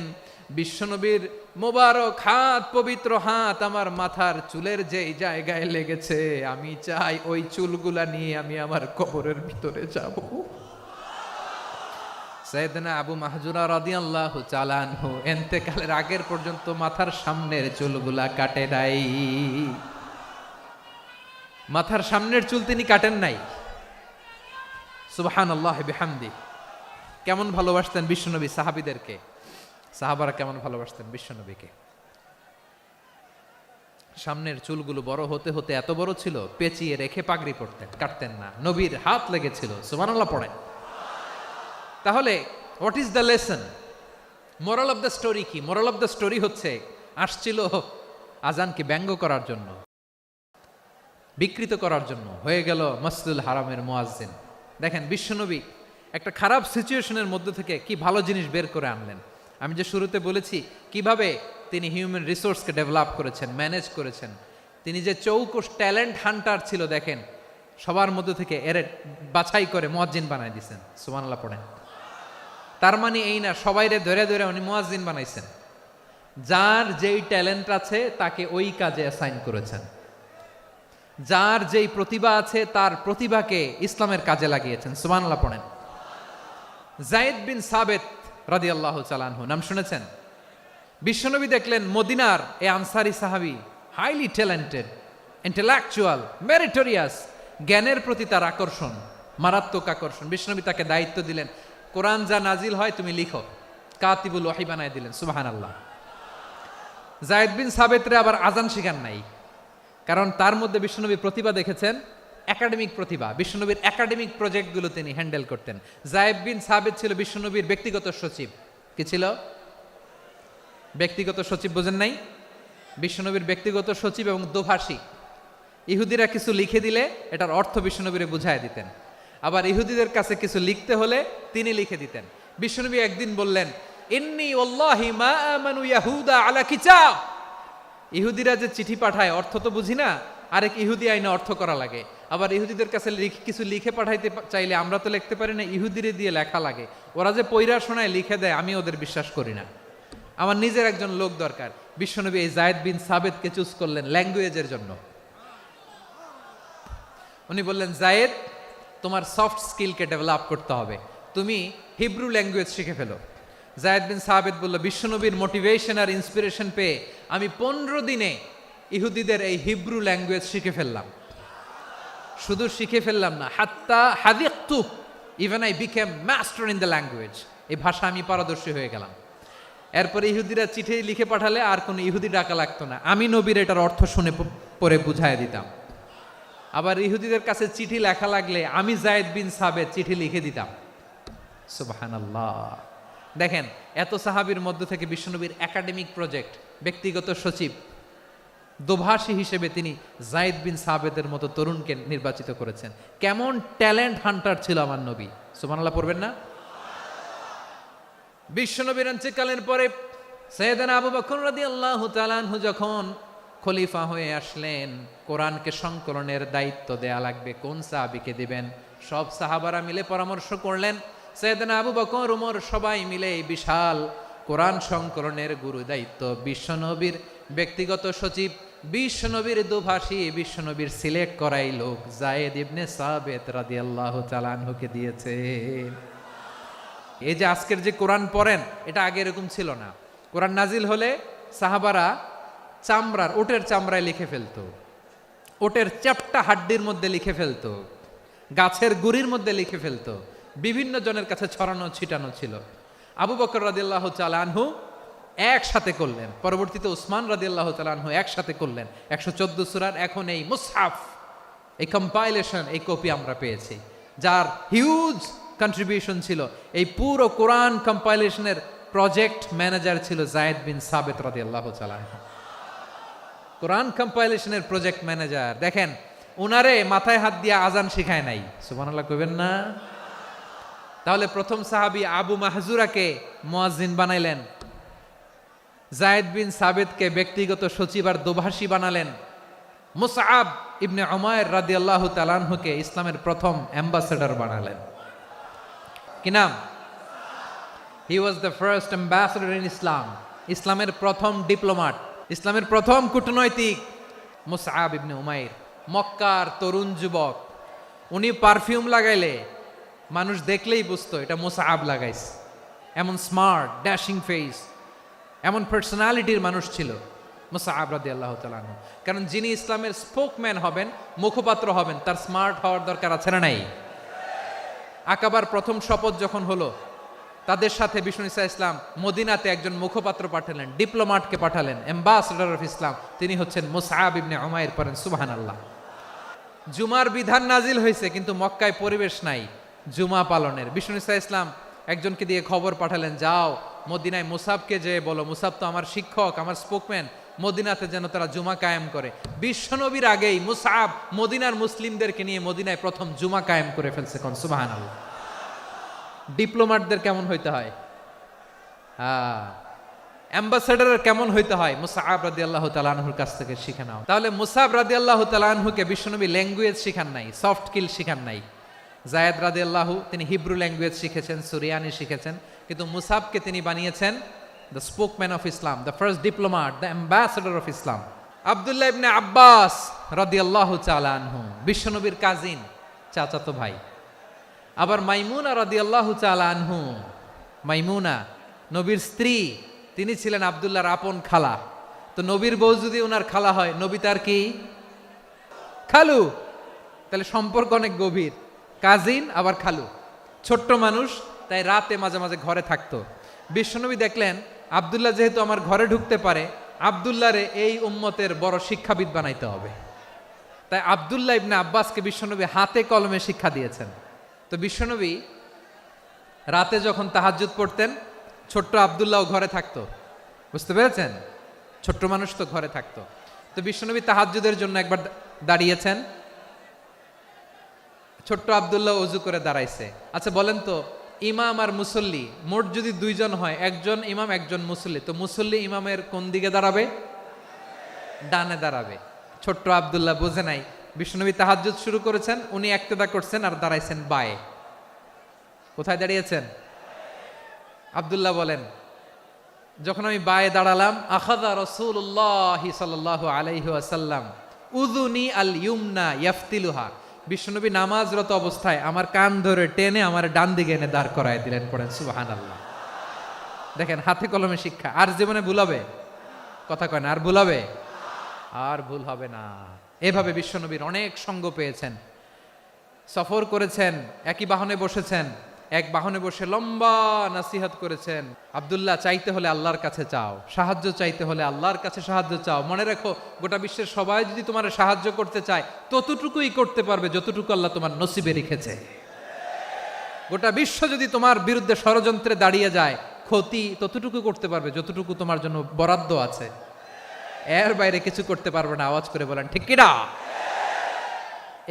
বিশ্বনবীর মোবারক হাত, পবিত্র হাত আমার মাথার চুলের যেই জায়গায় লেগেছে, আমি চাই ওই চুলগুলা নিয়ে আমি আমার কবরের ভিতরে যাব। সাইয়েদনা আবু মাহজুরা রাদিয়াল্লাহু তাআলা আনহু ইন্তেকালের আগের পর্যন্ত মাথার সামনের চুলগুলা কাটে নাই। মাথার সামনের চুল তিনি কাটেন নাই। সুবহানাল্লাহি বিহামদি। কেমন ভালোবাসতেন বিশ্বনবী সাহাবীদেরকে, সাহাবারা কেমন ভালোবাসতেন বিশ্বনবীকে। সামনের চুলগুলো বড় হতে হতে এত বড় ছিল, পেঁচিয়ে রেখে পাগড়ি পরতেন, কাটতেন না। নবীর হাত লেগেছিল। সুবহানাল্লাহ পড়েন। তাহলে what is the lesson? Moral of the story কি? মোরাল অফ দ্য স্টোরি হচ্ছে, আসছিল আজানকে ব্যঙ্গ করার জন্য, বিকৃত করার জন্য, হয়ে গেল মসজিদুল হারামের মুয়াজ্জিন। দেখেন বিশ্বনবী একটা খারাপ সিচুয়েশনের মধ্যে থেকে কি ভালো জিনিস বের করে আনলেন। আমি যে শুরুতে বলেছি কিভাবে তিনি হিউম্যান রিসোর্সকে ডেভেলপ করেছেন, ম্যানেজ করেছেন। তিনি যে চৌকস ট্যালেন্ট হান্টার ছিল, দেখেন সবার মধ্যে থেকে এর বাছাই করে মুয়াজ্জিন বানাই দিয়েছেন। সুবহানাল্লাহ পড়েন। তার মানে এই না সবাইরে ধরে ধরে উনি মুয়াজ্জিন বানাইছেন। যার যেই ট্যালেন্ট আছে তাকে ওই কাজে অ্যাসাইন করেছেন। যার যেই প্রতিভা আছে তার প্রতিভাকে ইসলামের কাজে লাগিয়েছেন। সুবহানাল্লাহ পড়েন। যায়েদ বিন সাবেত রাদিয়াল্লাহু তাআলা আনহু নাম শুনেছেন? বিশ্বনবী দেখলেন মদিনার এই আনসারী সাহাবী হাইলি ট্যালেন্টেড, ইন্টেলেকচুয়াল, মেরিটোরিয়াস, জ্ঞানের প্রতি তার আকর্ষণ, মারাত্মক আকর্ষণ। বিশ্বনবী তাকে দায়িত্ব দিলেন, কোরআন যা নাজিল হয় তুমি লিখো, কাতিবুল ওয়াহি বানায় দিলেন। সুবহানাল্লাহ। যায়েদ বিন সাবেতরে আবার আজান শিখান নাই, কারণ তার মধ্যে বিশ্বনবী প্রতিভা দেখেছেন, একাডেমিক প্রতিভা। বিশ্বনবীর একাডেমিক প্রজেক্টগুলো তিনি হ্যান্ডেল করতেন। যায়েদ বিন সাবেত ছিল বিশ্বনবীর ব্যক্তিগত সচিব। কি ছিল? ব্যক্তিগত সচিব। বোঝেন নাই? বিশ্বনবীর ব্যক্তিগত সচিব এবং দোভাষী। ইহুদিরা কিছু লিখে দিলে এটার অর্থ বিশ্বনবীরে বুঝায় দিতেন। আবার ইহুদিদের কাছে কিছু লিখতে হলে তিনি লিখে দিতেন। বিশ্বনবী একদিন বললেন, ইন্নী ওয়াল্লাহি মা আমানু ইয়াহুদা আলা কিতাব। ইহুদিরা যে চিঠি পাঠায় অর্থ তো বুঝি না, আরেক ইহুদি আইনে অর্থ করা লাগে, আবার ইহুদিদের কাছে কিছু লিখে পাঠাইতে চাইলে আমরা তো লিখতে পারি না, ইহুদিরে দিয়ে লেখা লাগে। ওরা যে পয়রা শোনায় লিখে দেয়, আমি ওদের বিশ্বাস করি না। আমার নিজের একজন লোক দরকার। বিশ্বনবী এই যায়েদ বিন সাবেতকে চুজ করলেন ল্যাঙ্গুয়েজের জন্য। উনি বললেন, যায়েদ, তোমার সফট স্কিলকে ডেভেলপ করতে হবে, তুমি হিব্রু ল্যাঙ্গুয়েজ শিখে ফেলো। যায়েদ বিন সাবেত বলল, বিশ্বনবীর মোটিভেশন আর ইন্সপিরেশন পেয়ে আমি 15 দিনে ইহুদিদের এই হিব্রু ল্যাঙ্গুয়েজ শিখে ফেললাম। শুধু শিখে ফেললাম না, হাত্তা হাদিকতু, even I became master in the language. এই ভাষা আমি পারদর্শী হয়ে গেলাম। এরপরে ইহুদিরা চিঠি লিখে পাঠালে আর কোনো ইহুদি ডাকা লাগতো না, আমি নবীর এটার অর্থ শুনে পরে বুঝাই দিতাম। আবার ইহুদিদের কাছে চিঠি লেখা লাগলে আমি যায়েদ বিন সাবেত চিঠি লিখে দিতাম। সুবহানাল্লাহ। দেখেন, এত সাহাবীর মধ্য থেকে বিশ্বনবীর একাডেমিক প্রজেক্ট, ব্যক্তিগত সচিব, দোভাষী হিসেবে তিনি যায়েদ বিন সাবেতের মতো তরুণকে নির্বাচিত করেছেন। কেমন ট্যালেন্ট হান্টার ছিল আমার নবী! সুবহানাল্লাহ পড়বেন না? বিশ্বনবীর ইন্তেকালের পরে সাইয়েদনা আবু বকর রাদিয়াল্লাহু তাআলা আনহু যখন খলিফা হয়ে আসলেন, কোরআনকে সংকলনের দায়িত্ব দেয়া লাগবে, কোন সাহাবীকে দিবেন? সব সাহাবারা মিলে পরামর্শ করলেন। সাইয়েদনা আবু বকর, ওমর সবাই মিলে এই বিশাল কোরআন সংকলনের গুরু দায়িত্ব বিশ্বনবীর ব্যক্তিগত সচিব, বিশ্বনবীর দোভাষী, বিশ্বনবীর সিলেক্ট করাই লোক যায়েদ ইবনে সাবেত রাদিয়াল্লাহু তাআলা আনহুকে দিয়েছে। এই যে আজকের যে কোরআন পড়েন, এটা আগে এরকম ছিল না। কোরআন নাজিল হলে সাহাবারা চামড়ার, ওটের চামড়ায় লিখে ফেলতো, ওটের চ্যাপ্টা হাড্ডির মধ্যে লিখে ফেলতো, গাছের গুড়ির মধ্যে লিখে ফেলতো, বিভিন্ন জনের কাছে ছড়ানো ছিটানো ছিল। আবু বকর রাদিয়াল্লাহু তাআলা আনহু একসাথে করলেন, পরবর্তীতে উসমান রাদিয়াল্লাহু তাআলা আনহু একসাথে করলেন। 114 সূরার এখন এই মুসহাফ, এই কম্পাইলেশন, এই কপি আমরা পেয়েছি, যার হিউজ কন্ট্রিবিউশন ছিল। এই পুরো কোরআন কম্পাইলেশনের প্রজেক্ট ম্যানেজার ছিল যায়েদ বিন সাবেত রাদিয়াল্লাহু তাআলা আনহু। কোরআন কম্পাইলেশনের প্রজেক্ট ম্যানেজার। দেখেন, উনারে মাথায় হাত দিয়ে আজান শিখায় নাই। সুবহানাল্লাহ কইবেন না? তাহলে প্রথম সাহাবী আবু মাহজুরাকে মুয়াজ্জিন বানাইলেন, যায়েদ বিন সাবেতকে ব্যক্তিগত সচিব আর দোভাষী বানালেন, মুসআব ইবনে উমাইর রাদিয়াল্লাহু তাআলা আনহুকে ইসলামের প্রথম অ্যাম্বাসেডর বানালেন। কি নাম? He was the first ambassador in Islam. ইসলামের প্রথম ডিপ্লোম্যাট, ইসলামের প্রথম কূটনৈতিক মুসআব ইবনে উমাইর, মক্কার তরুণ যুবক। উনি পারফিউম লাগাইলে মানুষ দেখলেই বুঝতো এটা মুসআব লাগাইছে। এমন স্মার্ট, ড্যাশিং ফেস, এমন পার্সোনালিটির মানুষ ছিল মুসআব রাদিয়াল্লাহু তাআলা আনহু। কারণ যিনি ইসলামের স্পোকম্যান হবেন, মুখপাত্র হবেন, তার স্মার্ট হওয়ার দরকার আছে না নাই? আকাবার প্রথম শপথ যখন হলো, তাদের সাথে বিষ্ণু ঈসা ইসলাম মদিনাতে একজন মুখপাত্র পাঠালেন, ডিপ্লোম্যাটকে পাঠালেন, অ্যাম্বাসেডর অফ ইসলাম। তিনি হচ্ছেন মুসআব ইবনে উমাইর। পড়েন সুবহানাল্লাহ। জুমার বিধান নাজিল হয়েছে, কিন্তু মক্কায় পরিবেশ নাই জুমা পালনের। বিষ্ণু ঈসা ইসলাম একজনকে দিয়ে খবর পাঠালেন, যাও মদিনায় মুসাবকে যে বলো, মুসাব তো আমার শিক্ষক, আমার স্পোকম্যান, মদিনাতে যেন তারা জুমা কায়েম করে। বিশ্বনবীর আগেই মুসআব মদিনার মুসলিমদেরকে নিয়ে মদিনায় প্রথম জুমা কায়েম করে ফেলছে। কোন সুবহানাল্লাহ। ডিপ্লোম্যাটদের কেমন হইতে হয়, অ্যাম্বাসেডারের কেমন হইতে হয়, মুসআব রাদিয়াল্লাহু তাআলা আনহুর কাছ থেকে শিখে নাও। তাহলে মুসআব রাদিয়াল্লাহু তাআলা আনহুকে বিশ্বনবী ল্যাঙ্গুয়েজ শিখান নাই, সফট স্কিল শিখান নাই। যায়েদ রাদিয়াল্লাহু তিনি হিব্রু ল্যাঙ্গুয়েজ শিখেছেন, সুরিয়ানি শিখেছেন, কিন্তু মুসআবকে তিনি বানিয়েছেন the spokesman of Islam, the first diplomat, the ambassador of Islam. Abdullah ইবনে আব্বাস রাদিয়াল্লাহু তাআলা আনহু বিশ্বনবীর কাজিন, চাচাতো ভাই। আবার মাইমুনা রাদিয়াল্লাহু তাআলা আনহু, মাইমুনা নবীর স্ত্রী, তিনি ছিলেন আব্দুল্লাহর আপন খালা। তো নবীর বউ যদি ওনার খালা হয়, নবী তার কি খালু। তাহলে সম্পর্ক অনেক গভীর, কাজিন আবার খালু। ছোট্ট মানুষ, তাই রাতে মাঝে মাঝে ঘরে থাকতো। বিশ্বনবী দেখলেন আব্দুল্লাহ যেহেতু আমার ঘরে ঢুকতে পারে, আব্দুল্লাহরে এই উম্মতের বড় শিক্ষাবিদ বানাইতে হবে। তাই আব্দুল্লাহ ইবনে আব্বাসকে বিশ্বনবী হাতে কলমে শিক্ষা দিয়েছেন। তো বিশ্বনবী রাতে যখন তাহাজ্জুদ পড়তেন, ছোট্ট আব্দুল্লাহ ঘরে থাকতো। বুঝতে পেরেছেন? ছোট্ট মানুষ তো ঘরে থাকতো। তো বিশ্বনবী তাহাজ্জুদের জন্য একবার দাঁড়িয়েছেন, ছোট্ট আব্দুল্লাহ ওযু করে দাঁড়াইছে। আচ্ছা বলেন তো, ইমাম আর মুসল্লি মোট যদি দুইজন হয়, একজন ইমাম একজন মুসল্লি, তো মুসল্লি ইমামের কোন দিকে দাঁড়াবে? ডানে দাঁড়াবে। ছোট্ট আব্দুল্লাহ বোঝে নাই, বিশ্বনবী তাহাজ্জুদ শুরু করেছেন, উনি একতেদা করছেন আর দাঁড়াইছেন বায়ে। কোথায় দাঁড়িয়েছেন? আব্দুল্লাহ বলেন, যখন আমি বায়ে দাঁড়ালাম, আখাযা রাসূলুল্লাহি সাল্লাল্লাহু আলাইহি ওয়াসাল্লাম উযুনি আল ইউমনা ইয়াফতিলুহা, বিশ্বনবী নামাজরত অবস্থায় আমার কান ধরে টেনে আমার ডান দিকে এনে দাঁড় করায় দিলেন। পড়েন সুবহানাল্লাহ। দেখেন, হাতে কলমে শিক্ষা। আর জীবনে ভুল হবে? কথা কয় না, আর ভুল হবে? আর ভুল হবে না। এভাবে বিশ্বনবীর অনেক সঙ্গ পেয়েছেন, সফর করেছেন, একই বাহনে বসেছেন, এক বাহনে বসে লম্বা নাসিহত করেছেন। আব্দুল্লাহ, চাইতে হলে আল্লাহর কাছে চাও, সাহায্য চাইতে হলে আল্লাহর কাছে সাহায্য চাও। মনে রাখো, গোটা বিশ্বের সবাই যদি তোমার সাহায্য করতে চায়, ততটুকুই করতে পারবে যতটুকু আল্লাহ তোমার নসিবে রেখেছে। গোটা বিশ্ব যদি তোমার বিরুদ্ধে ষড়যন্ত্রে দাঁড়িয়ে যায়, ক্ষতি ততটুকু করতে পারবে যতটুকু তোমার জন্য বরাদ্দ আছে। এর বাইরে কিছু করতে পারবে না। আওয়াজ করে বলেন ঠিক কিনা?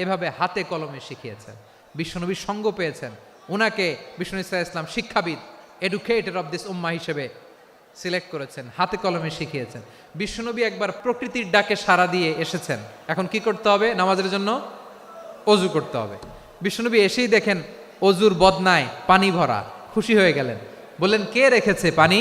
এভাবে হাতে কলমে শিখিয়েছেন, বিশ্বনবীর সঙ্গ পেয়েছেন। উনাকে বিষ্ণু ইসা ইসলাম শিক্ষাবিদ, এডুকেটর অফ দিস উম্মাহ হিসেবে সিলেক্ট করেছেন, হাতে কলমে শিখিয়েছেন। বিশ্বনবী একবার প্রকৃতির ডাকে সাড়া দিয়ে এসেছেন। এখন কি করতে হবে? নামাজের জন্য অজু করতে হবে। বিশ্বনবী এসেই দেখেন অজুর বদনায় পানি ভরা, খুশি হয়ে গেলেন, বললেন কে রেখেছে পানি?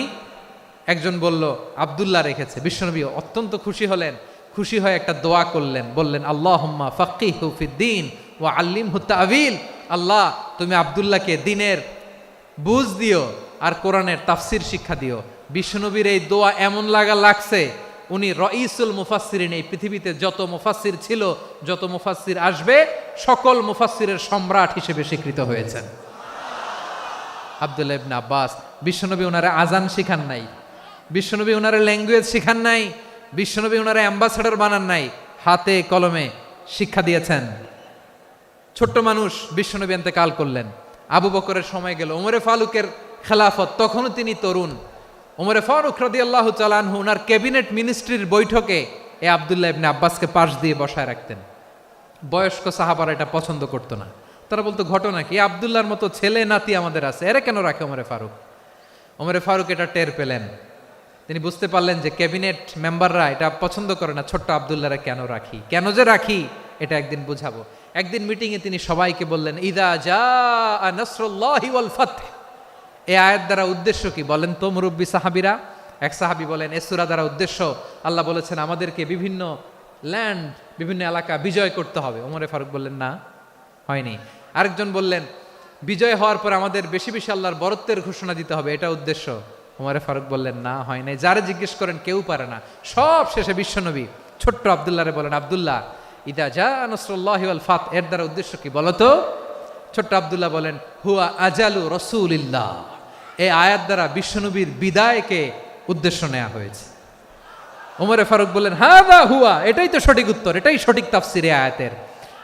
একজন বলল আব্দুল্লাহ রেখেছে। বিশ্বনবী অত্যন্ত খুশি হলেন, খুশি হয়ে একটা দোয়া করলেন, বললেন আল্লাহুম্মা ফাক্কিহু ফিদ্দীন ওয়া আল্লিমহু তা'ওয়ীল, আল্লাহ তুমি আব্দুল্লাহকে দ্বীনের বুঝ দিও আর কোরআনের তাফসীর শিক্ষা দিও। বিশ্বনবীর এই দোয়া এমন লাগছে, উনি রাইসুল মুফাসসিরিন, এই পৃথিবীতে যত মুফাসসির ছিল, যত মুফাসসির আসবে, সকল মুফাসসিরের সম্রাট হিসেবে স্বীকৃত হয়েছেন। আব্দুল্লাহ ইবনে আব্বাস, বিশ্বনবী ওনারে আজান শিখান নাই, বিশ্বনবী ওনারে ল্যাঙ্গুয়েজ শিখান নাই, বিশ্বনবী ওনারে অ্যাম্বাসেডর বানান নাই, হাতে কলমে শিক্ষা দিয়েছেন। ছোট্ট মানুষ, বিশ্বনবী ইন্তেকাল করলেন, আবু বকরের সময় গেল, ওমরে ফারুকের খেলাফত, তখনও তিনি তরুণ। ওমরে ফারুক রাদিয়াল্লাহু তাআলা আনহু ওনার ক্যাবিনেট মিনিস্ট্রির বৈঠকে এ আব্দুল্লাহ ইবনে আব্বাসকে পাশ দিয়ে বসায় রাখতেন। বয়স্ক সাহাবারা এটা পছন্দ করতো না, তারা বলতো ঘটনা কি, আব্দুল্লাহর মতো ছেলে নাতি আমাদের আছে, এরা কেন রাখে ওমরে ফারুক? ওমরে ফারুক এটা টের পেলেন, তিনি বুঝতে পারলেন যে ক্যাবিনেট মেম্বাররা এটা পছন্দ করে না, ছোট্ট আব্দুল্লাহরা কেন রাখি, কেন যে রাখি এটা একদিন বুঝাবো। একদিন মিটিংয়ে তিনি সবাইকে বললেন, ইদা জাআ নাসরুল্লাহি ওয়াল ফাতহ, এই আয়াত দ্বারা উদ্দেশ্য কি বলেন তো মুরব্বী সাহাবীরা? এক সাহাবী বলেন, এই সূরা দ্বারা উদ্দেশ্য, আল্লাহ বলেছেন আমাদেরকে বিভিন্ন ল্যান্ড, বিভিন্ন এলাকা বিজয় করতে হবে। ওমরে ফারুক বললেন না, হয়নি। আরেকজন বললেন, বিজয় হওয়ার পর আমাদের বেশি বেশি আল্লাহর বরত্বের ঘোষণা দিতে হবে, এটা উদ্দেশ্য। ওমরে ফারুক বললেন না, হয় নাই। যারা জিজ্ঞেস করেন কেউ পারে না। সব শেষে বিশ্বনবী ছোট্ট আব্দুল্লাহরে বলেন, আব্দুল্লাহ, ইদা জাআ নাসরুল্লাহি ওয়াল ফাতহ, এর দ্বারা উদ্দেশ্য কি বলো তো? ছোট্ট আব্দুল্লাহ বলেন, হুয়া আজালু রাসূলিল্লাহ, এই আয়াত দ্বারা বিশ্বনবীর বিদায়কে উদ্দেশ্য নেওয়া হয়েছে। ওমরে ফারুক বললেন, হাযা হুয়া, এটাই তো সঠিক উত্তর, এটাই সঠিক তাফসীর এই আয়াতের।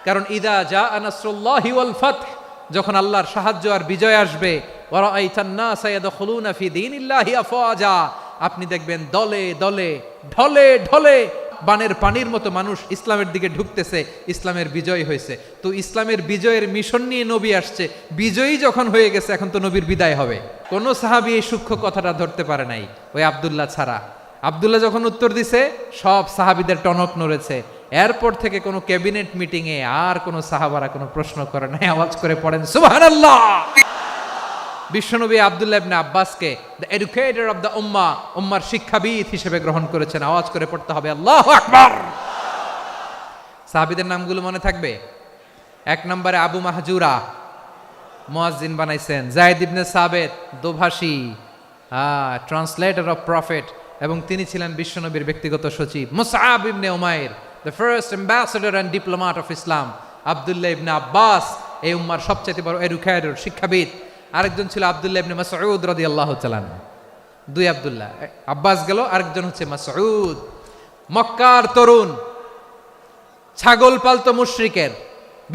কারণ ইদা জাআ নাসরুল্লাহি ওয়াল ফাতহ, যখন আল্লাহর সাহায্য আর বিজয় আসবে, ওয়া রাআইতান নাসা ইয়াদখুলুনা ফি দীনিল্লাহি আফওয়াজা, আপনি দেখবেন দলে দলে, ঢলে ঢলে, বানের পানির মতো মানুষ ইসলামের দিকে ঢুকতেছে, ইসলামের বিজয় হয়েছে। তো ইসলামের বিজয়ের মিশন নিয়ে নবী আসছে, বিজয়ী যখন হয়ে গেছে, এখন তো নবীর বিদায় হবে। কোন সাহাবী এই সূক্ষ্ম কথাটা ধরতে পারে নাই, ওই আব্দুল্লাহ ছাড়া। আব্দুল্লাহ যখন উত্তর দিছে, সব সাহাবীদের টনক নড়েছে। এরপর থেকে কোনো ক্যাবিনেট মিটিং এ আর কোনো সাহাবারা কোনো প্রশ্ন করে নাই। আওয়াজ করে পড়েন সুবহানাল্লাহ। বিশ্বনবী আব্দুল্লাহ ইবনে আব্বাসকে দ্য এডুকেটর অফ দ্য উম্মাহ, উম্মার শিক্ষাবিদ হিসেবে গ্রহণ করেছেন। আওয়াজ করে পড়তে হবে আল্লাহু আকবার। সাহাবীদের নামগুলো মনে থাকবে? এক নম্বরে আবু মাহজুরা, মুয়াজ্জিন বানাইছেন। যায়েদ ইবনে সাবিত, দোভাষী, ট্রান্সলেটর অফ প্রফেট, এবং তিনি ছিলেন বিশ্বনবীর ব্যক্তিগত সচিব। Musab ibn Umair, the first ambassador and diplomat of Islam. Abdullah ibn Abbas, এই উম্মার সবচেয়ে বড় এডুকেটর, শিক্ষাবিদ। আরেকজন ছিল আব্দুল্লাহ ইবনে মাসউদ রাদিয়াল্লাহু তাআলা আনহু। দুই আব্দুল্লাহ, আব্বাস গেল, আরেকজন হচ্ছে মাসউদ। মক্কার তরুণ, ছাগল পালতো মুশরিকের।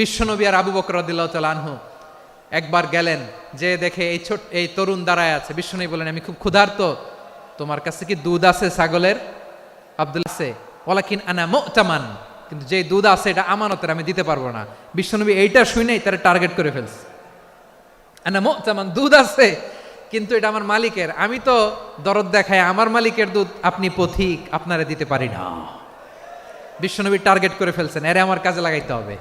বিশ্বনবী আর আবু বকর রাদিয়াল্লাহু তাআলা আনহু একবার গেলেন, যে দেখে এই তরুণ দাঁড়ায় আছে। বিশ্বনবী বলেন, আমি খুব ক্ষুধার্ত, তোমার কাছে কি দুধ আছে ছাগলের? আব্দুল্লাহ আছে, ওয়ালাকিন আনা মু'তামান, কিন্তু যে দুধ আছে এটা আমানতের, আমি দিতে পারবো না। বিশ্বনবী এইটা শুনেই তারা টার্গেট করে ফেলছে। আনা মু'তামান, দুধ আছে কিন্তু এটা আমার মালিকের, আমি তো দরদ দেখাই, আমার মালিকের দুধ, আপনি পথিক, আপনারে দিতে পারি না। বিশ্বনবী টার্গেট করে ফেলছেন, এরে আমার কাজে লাগাইতে হবে।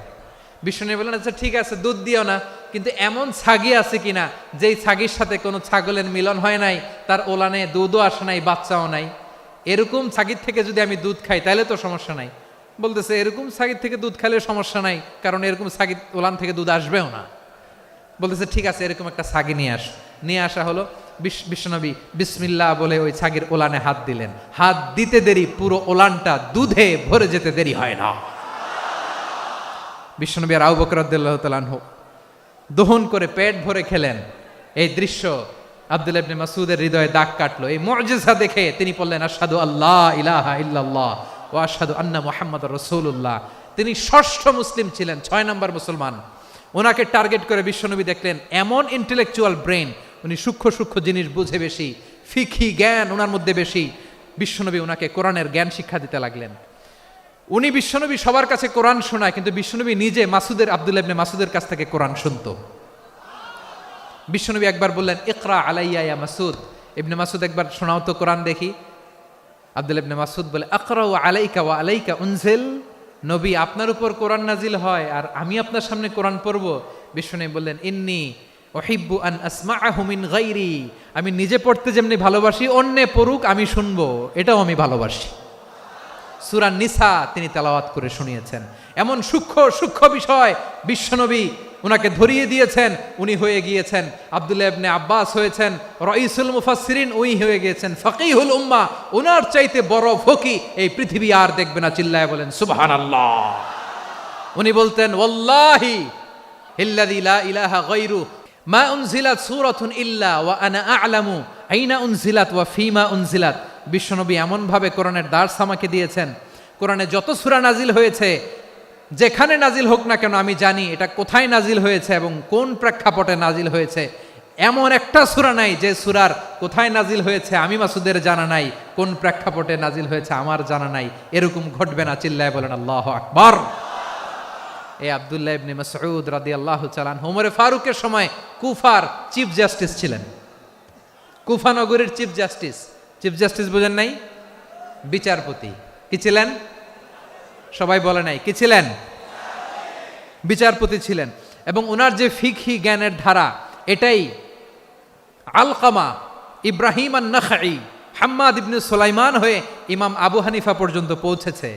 বিশ্বনবী বললেন আচ্ছা ঠিক আছে, দুধ দিও না, কিন্তু এমন ছাগি আছে কিনা যেই ছাগির সাথে কোনো ছাগলের মিলন হয় নাই, তার ওলানে দুধও আসে নাই, বাচ্চাও নাই, এরকম ছাগির থেকে যদি আমি দুধ খাই তাহলে তো সমস্যা নাই। বলতেছে এরকম ছাগির থেকে দুধ খাইলে সমস্যা নাই, কারণ এরকম ছাগির ওলান থেকে দুধ আসবেও না। বলতেছে ঠিক আছে, এরকম একটা ছাগি নিয়ে আসা হলো। বিশ্বনবী বিসমিল্লাহ বলে ওই ছাগির ওলানে হাত দিলেন। হাত দিতে দেরি, পুরো ওলানটা দুধে ভরে যেতে দেরি হয় না। বিশ্বনবী আর আবু বকর রাদিয়াল্লাহু তাআলা আনহু দহন করে পেট ভরে খেলেন। এই দৃশ্য আব্দুল্লাহ ইবনে মাসউদের হৃদয়ে দাগ কাটলো। এই মুআজিজা দেখে তিনি বললেন আশহাদু আল্লা ইলাহা ইল্লাল্লাহ ওয়া আশহাদু আন্না মুহাম্মাদুর রাসূলুল্লাহ। তিনি ষষ্ঠ মুসলিম ছিলেন, 6 নম্বর মুসলমান। ওনাকে টার্গেট করে বিশ্বনবী দেখলেন এমন ইন্টেলেকচুয়াল ব্রেন, উনি সূক্ষ্ম সূক্ষ্ম জিনিস বুঝে বেশি, ফিকহি জ্ঞান ওনার মধ্যে বেশি। বিশ্বনবী ওনাকে কোরআনের জ্ঞান শিক্ষা দিতে লাগলেন। উনি বিশ্বনবী সবার কাছে কোরআন শোনায়, কিন্তু বিশ্বনবী নিজে আব্দুল্লাহ ইবনে মাসউদের কাছ থেকে কোরআন শুনতো। বিশ্বনবী একবার বললেন ইকরা আলাইয়া ইয়া মাসউদ, ইবনে মাসউদ একবার শোনাও তো কোরআন দেখি। আব্দুল্লাহ ইবনে মাসউদ বলে আকরাউ আলাইকা ওয়া আলাইকা উনজিল, নবী আপনার উপর কোরআন নাজিল হয় আর আমি আপনার সামনে কোরআন পড়ব। বিশ্বনবী বললেন ইন্নী উহিব্বু আন আসমাআহু মিন গায়রি, আমি নিজে পড়তে যেমনি ভালোবাসি অন্যে পড়ুক আমি শুনবো, এটাও আমি ভালোবাসি। সূরা নিসা তিনি তেলাওয়াত করে শুনিয়েছেন। এমন সূক্ষ্ম সূক্ষ্ম বিষয় বিশ্বনবী উনাকে ধরিয়ে দিয়েছেন। উনি হয়ে গিয়েছেন আব্দুল্লাহ ইবনে আব্বাস, হয়েছেন রাইসুল মুফাসসিরিন, উনি হয়ে গিয়েছেন ফাকিহুল উম্মাহ। ওনার চাইতে বড় ফকি এই পৃথিবী আর দেখবে না, চিল্লায় বলেন সুবহানাল্লাহ। উনি বলতেন ওয়াল্লাহি ইল্লাযী লা ইলাহা গায়রু মা উনজিলাত সূরাতুন ইল্লা ওয়া আনা আ'লামু আইনা উনজিলাত ওয়া ফীমা উনজিলাত। বিশ্বনবী এমন ভাবে কোরআনের দার্স আমাকে দিয়েছেন, কোরআনে যত সূরা নাজিল হয়েছে, যেখানে নাজিল হোক না কেন আমি জানি এটা কোথায় নাজিল হয়েছে এবং কোন প্রেক্ষাপটে নাজিল হয়েছে। এমন একটা সূরা নাই যে সূরার কোথায় নাজিল হয়েছে আমি মাসুদের জানা নাই, কোন প্রেক্ষাপটে নাজিল হয়েছে আমার জানা নাই। এরকম ঘটবে না, চিল্লায় বলেন আল্লাহু আকবার। এই আব্দুল্লাহ ইবনে মাসউদ রাদিয়াল্লাহু তাআলা আনহু ওমর ফারুকের সময় কুফার চিফ জাস্টিস ছিলেন। কুফা নগরীর চিফ জাস্টিস, চিফ জাস্টিস বোঝেন নাই, বিচারপতি। কি ছিলেন? সবাই বলে নাই, কি ছিলেন? বিচারপতি ছিলেন। এবং ওনার যে ফিকহি জ্ঞানের ধারা, এটাই আলকামা, ইব্রাহিম আন-নাখাই, হাম্মাদ ইবনে সুলাইমান হয়ে ইমাম আবু হানিফা পর্যন্ত পৌঁছেছে।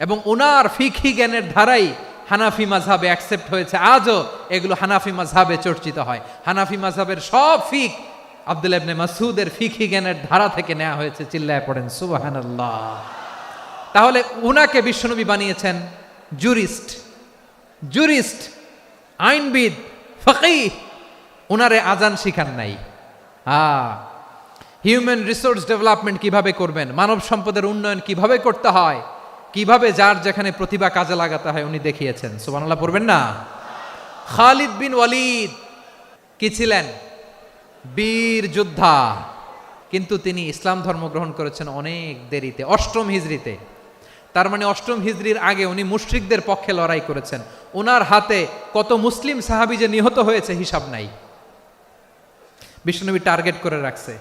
এবং ওনার ফিকহি জ্ঞানের ধারাই হানাফি মাযহাবে অ্যাকসেপ্ট হয়েছে। আজও এগুলো হানাফি মাযহাবে চর্চিত হয়। হানাফি মাযহাবের সব ফিক আব্দুল্লাহ ইবনে মাসউদের ফিকহি জ্ঞানের ধারা থেকে নেওয়া হয়েছে, চিল্লায় পড়েন সুবহানাল্লাহ। তাহলে উনাকে বিশ্বনবী বানিয়েছেন জুরিস্ট, আইনবিদ, ফকিহ। উনারে আজান শিখান নাই। হিউম্যান রিসোর্স ডেভেলপমেন্ট কিভাবে করবেন, মানব সম্পদের উন্নয়ন কিভাবে করতে হয়, কিভাবে যার যেখানে প্রতিভা কাজে লাগাতে হয় উনি দেখিয়েছেন। সুবহানাল্লাহ পড়বেন না? খালিদ বিন ওয়ালিদ কি ছিলেন? বীর যোদ্ধা। কিন্তু তিনি ইসলাম ধর্ম গ্রহণ করেছেন অনেক দেরিতে, 8ম হিজরিতে। তার মানে 8ম হিজরির আগে উনি মুশরিকদের পক্ষে লড়াই করেছেন। ওনার হাতে কত মুসলিম সাহাবী যে নিহত হয়েছে হিসাব নাই। বিশ্বনবী টার্গেট করে রাখছে,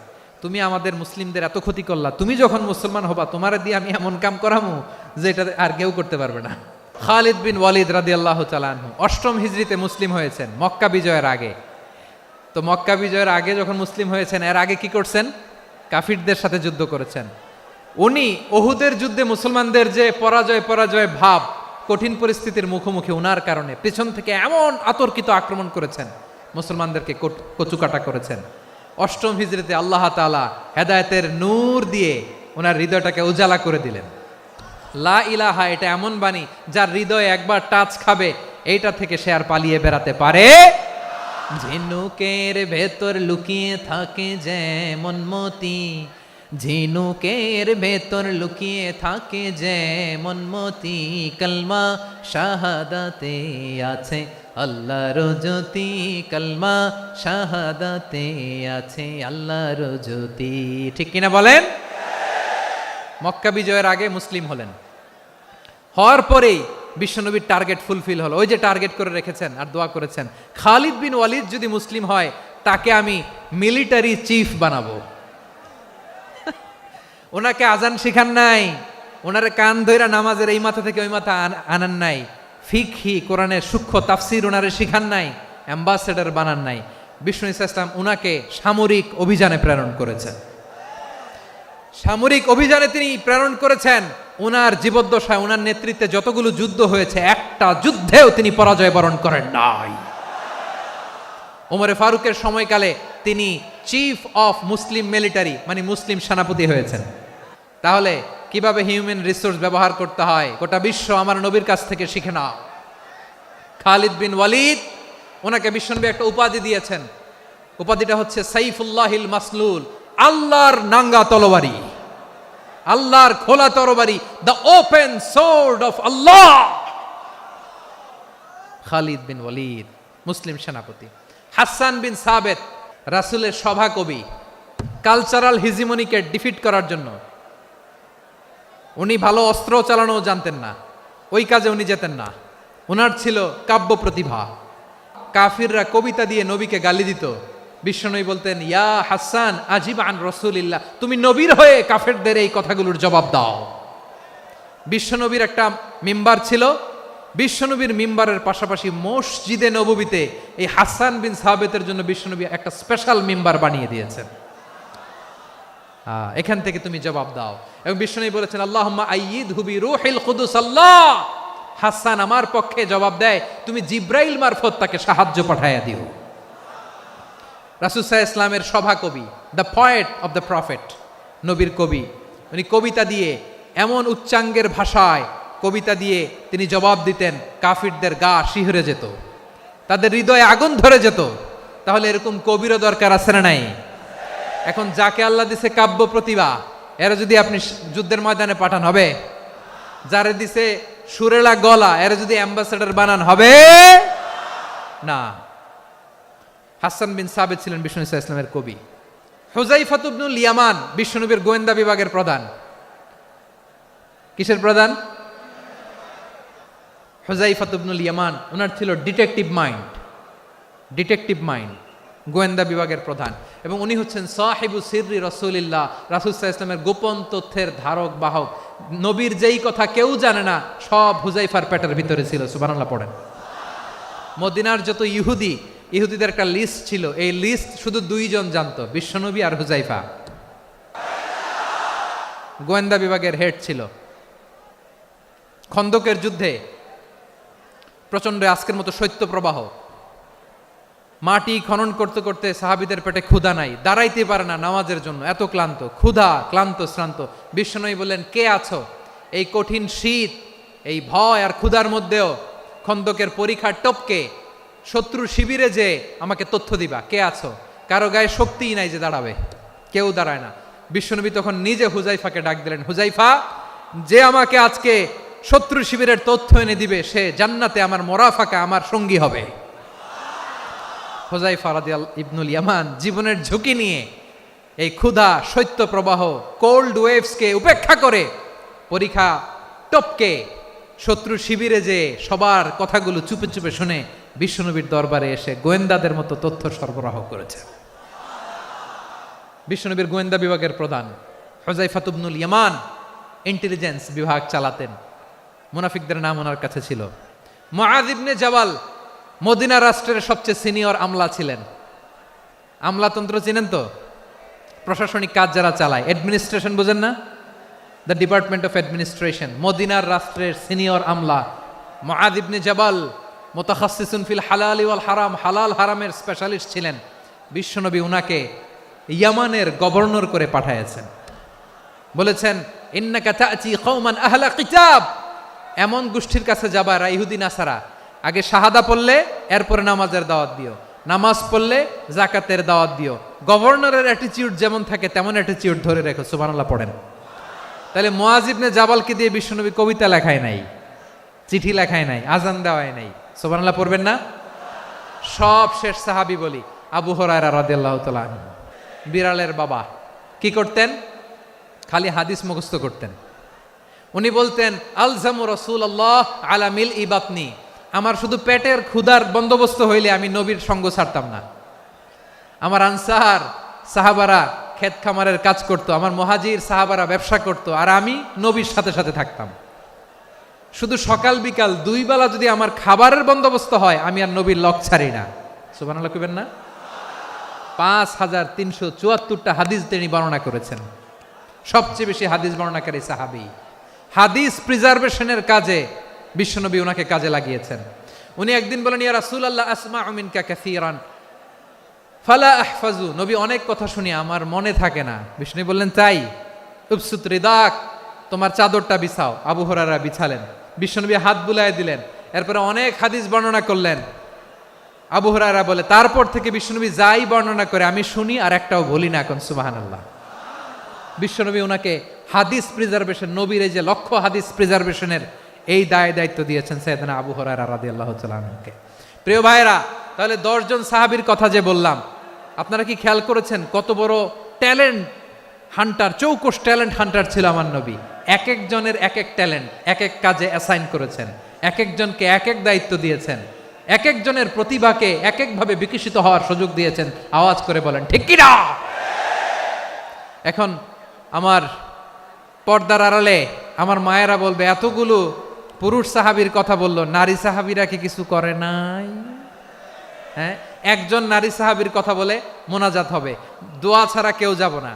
তুমি আমাদের মুসলিমদের এত ক্ষতি করলা, তুমি যখন মুসলমান হবা তোমারে দিয়ে আমি এমন কাম করামু যে এটা আর কেউ করতে পারবে না। খালিদ বিন ওয়ালিদ রাদিয়াল্লাহু তাআলা আনহু 8ম হিজরিতে মুসলিম হয়েছেন, মক্কা বিজয়ের আগে। তো মক্কা বিজয়ের আগে যখন মুসলিম হয়েছেন, এর আগে কি করছেন? কাফিরদের সাথে যুদ্ধ করেছেন। উনি উহুদের যুদ্ধে মুসলমানদের যে পরাজয় ভাব, কঠিন পরিস্থিতির মুখোমুখি ওনার কারণে পেছন থেকে এমন আতর্কিত আক্রমণ করেছেন, মুসলমানদেরকে কচুকাটা করেছেন। 8ম হিজরিতে আল্লাহ তাআলা হেদায়েতের নূর দিয়ে ওনার হৃদয়টাকে উজালা করে দিলেন। লা ইলাহা এটা এমন বাণী যার হৃদয়ে একবার টাচ খাবে, এইটা থেকে সে আর পালিয়ে বেড়াতে পারে। ঝিনুকের ভেতর লুকিয়ে থাকে যেমন মতি, ঝিনুকের ভেতর লুকিয়ে থাকে যেমন মতি, কলমা শাহাদাতে আছে আল্লাহর জ্যোতি, কলমা শাহাদাতে আছে আল্লাহর জ্যোতি। ঠিক কিনা বলেন? মক্কা বিজয়ের আগে মুসলিম হলেন, হওয়ার পরেই বিশ্বনবীর টার্গেট ফুলফিল হলো। ওই যে টার্গেট করে রেখেছেন আর দোয়া করেছেন, খালিদ বিন ওয়ালিদ যদি মুসলিম হয় তাকে আমি মিলিটারি চিফ বানাবো। ওনাকে আজান শিখান নাই, ওনারে কান ধইরা নামাজের এই মাথা থেকে ওই মাথা আনান নাই, ফিকহি কোরআনের সূক্ষ্ম তাফসীর ওনারে শিখান নাই, অ্যাম্বাসেডর বানান নাই। বিষ্ণু ইসলাম উনাকে সামরিক অভিযানে প্রেরণ করেছেন। সামরিক অভিযানে তিনি প্রেরণ করেছেন। উনার জীবদ্দশায় উনার নেতৃত্বে যতগুলো যুদ্ধ হয়েছে একটা যুদ্ধেও তিনি পরাজয় বরণ করেন নাই। ওমরে ফারুকের সময়কালে তিনি চিফ অফ মুসলিম মিলিটারি মানে মুসলিম সেনাপতি হয়েছেন। তাহলে কিভাবে হিউম্যান রিসোর্স ব্যবহার করতে হয় গোটা বিশ্ব আমার নবীর কাছ থেকে শিখে নাও। খালিদ বিন ওয়ালিদ, ওনাকে বিশ্বনবী একটা উপাধি দিয়েছেন। উপাধিটা হচ্ছে সাইফুল্লাহিল মাসলুল, আল্লাহর নাঙ্গা তরবারি, আল্লাহর খোলা তরবারি, দ্য ওপেন সোর্ড অফ আল্লাহ। খালিদ বিন ওয়ালিদ মুসলিম সেনাপতি। হাসান বিন সাবেত রাসূলের সভাকবি, কালচারাল হিজিমনিকে ডিফিট করার জন্য। উনি ভালো অস্ত্র চালানো জানতেন না, ওই কাজে উনি যেতেন না। ওনার ছিল কাব্য প্রতিভা। কাফিররা কবিতা দিয়ে নবীকে গালি দিত, বিশ্বনবী বলতেন, ইয়া হাসান আজিব আন রাসূলিল্লাহ, তুমি নবীর হয়ে কাফেরদের এই কথাগুলোর জবাব দাও। বিশ্বনবীর একটা মিম্বার ছিল, বিশ্বনবীর মিম্বারের পাশাপাশি মসজিদে নববীতে এই হাসান বিন সাবেতের জন্য বিশ্বনবী একটা স্পেশাল মিম্বার বানিয়ে দিয়েছেন। এখান থেকে তুমি জবাব দাও। এবং বিশ্বনবী বলেছেন, আল্লাহুম্মা আইয়িদহু বিরূহিল কুদুস। আল্লাহ, হাসান আমার পক্ষে জবাব দেয়, তুমি জিব্রাইল মারফত তাকে সাহায্য পাঠাইয়া দিও। রাসূল সাল্লাল্লাহু আলাইহি ইসলামের সভাকবি, the poet of the prophet, নবীর কবি। উনি কবিতা দিয়ে এমন উচ্চাঙ্গের ভাষায় কবিতা দিয়ে তিনি জবাব দিতেন, কাফিরদের গা শিহরে যেত, তাদের হৃদয়ে আগুন ধরে যেত। তাহলে এরকম কবিরও দরকার আছে না নাই? এখন যাকে আল্লাহ দিছে কাব্য প্রতিভা, এরা যদি আপনি যুদ্ধের ময়দানে পাঠান হবে? যারে দিছে সুরেলা গলা, এরা যদি অ্যাম্বাসেডর বানান হবে না। হাসান বিন সাবেত ছিলেন বিষ্ণু ইসলামের কবি। হুযায়ফা ইবনুল ইয়ামান বিশ্বনবীর গোয়েন্দা বিভাগের প্রধান। কিসের প্রধান? হুযায়ফা ইবনুল ইয়ামান। ওনার ছিল ডিটেকটিভ মাইন্ড, ডিটেকটিভ মাইন্ড, গোয়েন্দা বিভাগের প্রধান। এবং উনি হচ্ছেন সাহিবু সিররি রাসূলিল্লাহ, রাসূল সাল্লাল্লাহু আলাইহি ওয়াসাল্লামের গোপন তথ্যের ধারক বাহক। নবীর যেই কথা কেউ জানে না, সব হুযায়ফার পেটের ভিতরে ছিল। সুবহানাল্লাহ পড়েন। মদিনার যত ইহুদিদের একটা লিস্ট ছিল, এই লিস্ট শুধু দুইজন জানতো, বিশ্বনবী আর হুযায়ফা। গোয়েন্দা বিভাগের হেড ছিল। খন্দকের যুদ্ধে প্রচন্ড আজকের মতো শৈত্য প্রবাহ, মাটি খনন করতে করতে সাহাবীদের পেটে ক্ষুধা নাই, দাঁড়াইতে পারে না নামাজের জন্য, এত ক্লান্ত, ক্ষুধা, ক্লান্ত, শ্রান্ত। বিশ্বনবী বললেন, কে আছো? এই কঠিন শীত, এই ভয় আর ক্ষুধার মধ্যেও খন্দকের পরীক্ষার টপকে শত্রু শিবিরে যে আমাকে তথ্য দিবা, কে আছো? কারো গায়ে শক্তিই নাই যে দাঁড়াবে, কেউ দাঁড়ায় না। বিশ্বনবী তখন নিজে হুযায়ফাকে ডাক দিলেন, হুযায়ফা, যে আমাকে আজকে শত্রু শিবিরের তথ্য এনে দিবে, সে জান্নাতে আমার মোরাফাকা, আমার সঙ্গী হবে। হুযায়ফা রাদিয়াল্লাহু ইবনুল ইয়ামান জীবনের ঝুঁকি নিয়ে এই ক্ষুধা, শৈত্য প্রবাহ, কোল্ড ওয়েভসকে উপেক্ষা করে পরীক্ষা টপকে শত্রু শিবিরে যে সবার কথাগুলো চুপে চুপে শুনে বিশ্বনবীর দরবারে এসে গোয়েন্দাদের মতো তথ্য সরবরাহ করেছে। বিশ্বনবীর গোয়েন্দা বিভাগের প্রধান হুযায়ফা ইবনুল ইয়ামান ইন্টেলিজেন্স বিভাগ চালাতেন। মুনাফিকদের নাম ওনার কাছে ছিল। মুআয ইবনে জাবাল মদিনা রাষ্ট্রের সবচেয়ে সিনিয়র আমলা ছিলেন। আমলাতন্ত্র চিনেন তো? প্রশাসনিক কাজ যারা চালায়, অ্যাডমিনিস্ট্রেশন বোঝেন না? The department of administration. মদিনার রাষ্ট্রের সিনিয়র আমলা মুআয ইবনে জাবাল মুতাখাসসিসুন ফিল হালালি ওয়াল হারাম, হালাল হারামের স্পেশালিস্ট ছিলেন। বিশ্বনবী উনাকে ইয়ামানের গভর্নর করে পাঠাইছেন। বলেছেন, ইন্নাকা তা'তি কওমান আহলা কিতাব, এমন গোষ্ঠীর কাছে যাবা এরা ইহুদি নাসারা, আগে শাহাদা পড়লে এরপরে নামাজের দাওয়াত দিও, নামাজ পড়লে যাকাতের দাওয়াত দিও। গভর্নরের অ্যাটিটিউড যেমন থাকে তেমন অ্যাটিটিউড ধরে রেখো। সুবহানাল্লাহ পড়েন। তাহলে মুআয ইবনে জাবালকে দিয়ে বিশ্বনবী কবিতা লেখায় নাই, চিঠি লেখায় নাই, আজান দেওয়ায় নাই। সুবহানাল্লাহ পড়বেন না? সব শেষ সাহাবী বলি আবু হুরায়রা রাদিয়াল্লাহু তাআলা আনহু, বিড়ালের বাবা, কি করতেন? খালি হাদিস মুখস্থ করতেন। উনি বলতেন, আলজামু রাসূলুল্লাহ আলা মিল ইবাতনি, আমার শুধু পেটের ক্ষুধার বন্দোবস্ত হইলে আমি নবীর সঙ্গ ছাড়তাম না। আমার আনসার সাহাবারা ক্ষেত খামারের কাজ করত, আমার মুহাজির সাহাবারা ব্যবসা করত, আর আমি নবীর সাথে সাথে থাকতাম। শুধু সকাল বিকাল 2 বেলা যদি আমার খাবারের বন্দোবস্ত হয়, আমি আর নবীর লক ছাড়ি না। সুবহানাল্লাহ কইবেন না? 5374টা হাদিস তিনি বর্ণনা করেছেন। সবচেয়ে বেশি হাদিস বর্ণনাকারী সাহাবী। হাদিস প্রিজার্ভেশনের কাজে বিশ্বনবী ওনাকে কাজে লাগিয়েছেন। উনি একদিন বলেন, ইয়া রাসূলুল্লাহ আসমাউ মিনকা কাসীরান ফালা আহফাজু। নবী, অনেক কথা শুনি, আমার মনে থাকে না। বিষ্ণু বললেন, তাই? উবসুত রিদাক, তোমার চাদরটা বিছাও। আবু হুরায়রা বিছালেন, বিশ্বনবী হাত বুলায় দিলেন, এরপরে অনেক হাদিস বর্ণনা করলেন। আবু হুরায়রা বলে, তারপর থেকে বিশ্বনবী যাই বর্ণনা করে আমি শুনি আর একটাও বলি না। এখন সুবহানাল্লাহ। বিশ্বনবী ওনাকে হাদিস প্রিজার্ভেশন, নবীর এই যে লক্ষ্য হাদিস প্রিজার্ভেশনের এই দায়িত্ব দিয়েছেন সাইয়েদনা আবু হুরায়রা রাদিয়াল্লাহু তাআলা আনহুকে। প্রিয় ভাইরা, তাহলে 10 জন সাহাবীর কথা যে বললাম, আপনারা কি খেয়াল করেছেন কত বড় ট্যালেন্ট হান্টার, চৌকস ট্যালেন্ট হান্টার ছিল আমার নবী। এক একজনের এক এক ট্যালেন্ট এক এক কাজে অ্যাসাইন করেছেন, এক একজনকে এক এক দায়িত্ব দিয়েছেন, এক একজনের প্রতিভাকে এক একভাবে বিকশিত হওয়ার সুযোগ দিয়েছেন। আওয়াজ করে বলেন ঠিক কি না? এখন আমার পর্দার আড়ালে আমার মায়েরা বলবে, এতগুলো পুরুষ সাহাবীর কথা বললো, নারী সাহাবীরা কি কিছু করে নাই? হ্যাঁ, একজন নারী সাহাবীর কথা বলে মোনাজাত হবে, দোয়া ছাড়া কেউ যাব না।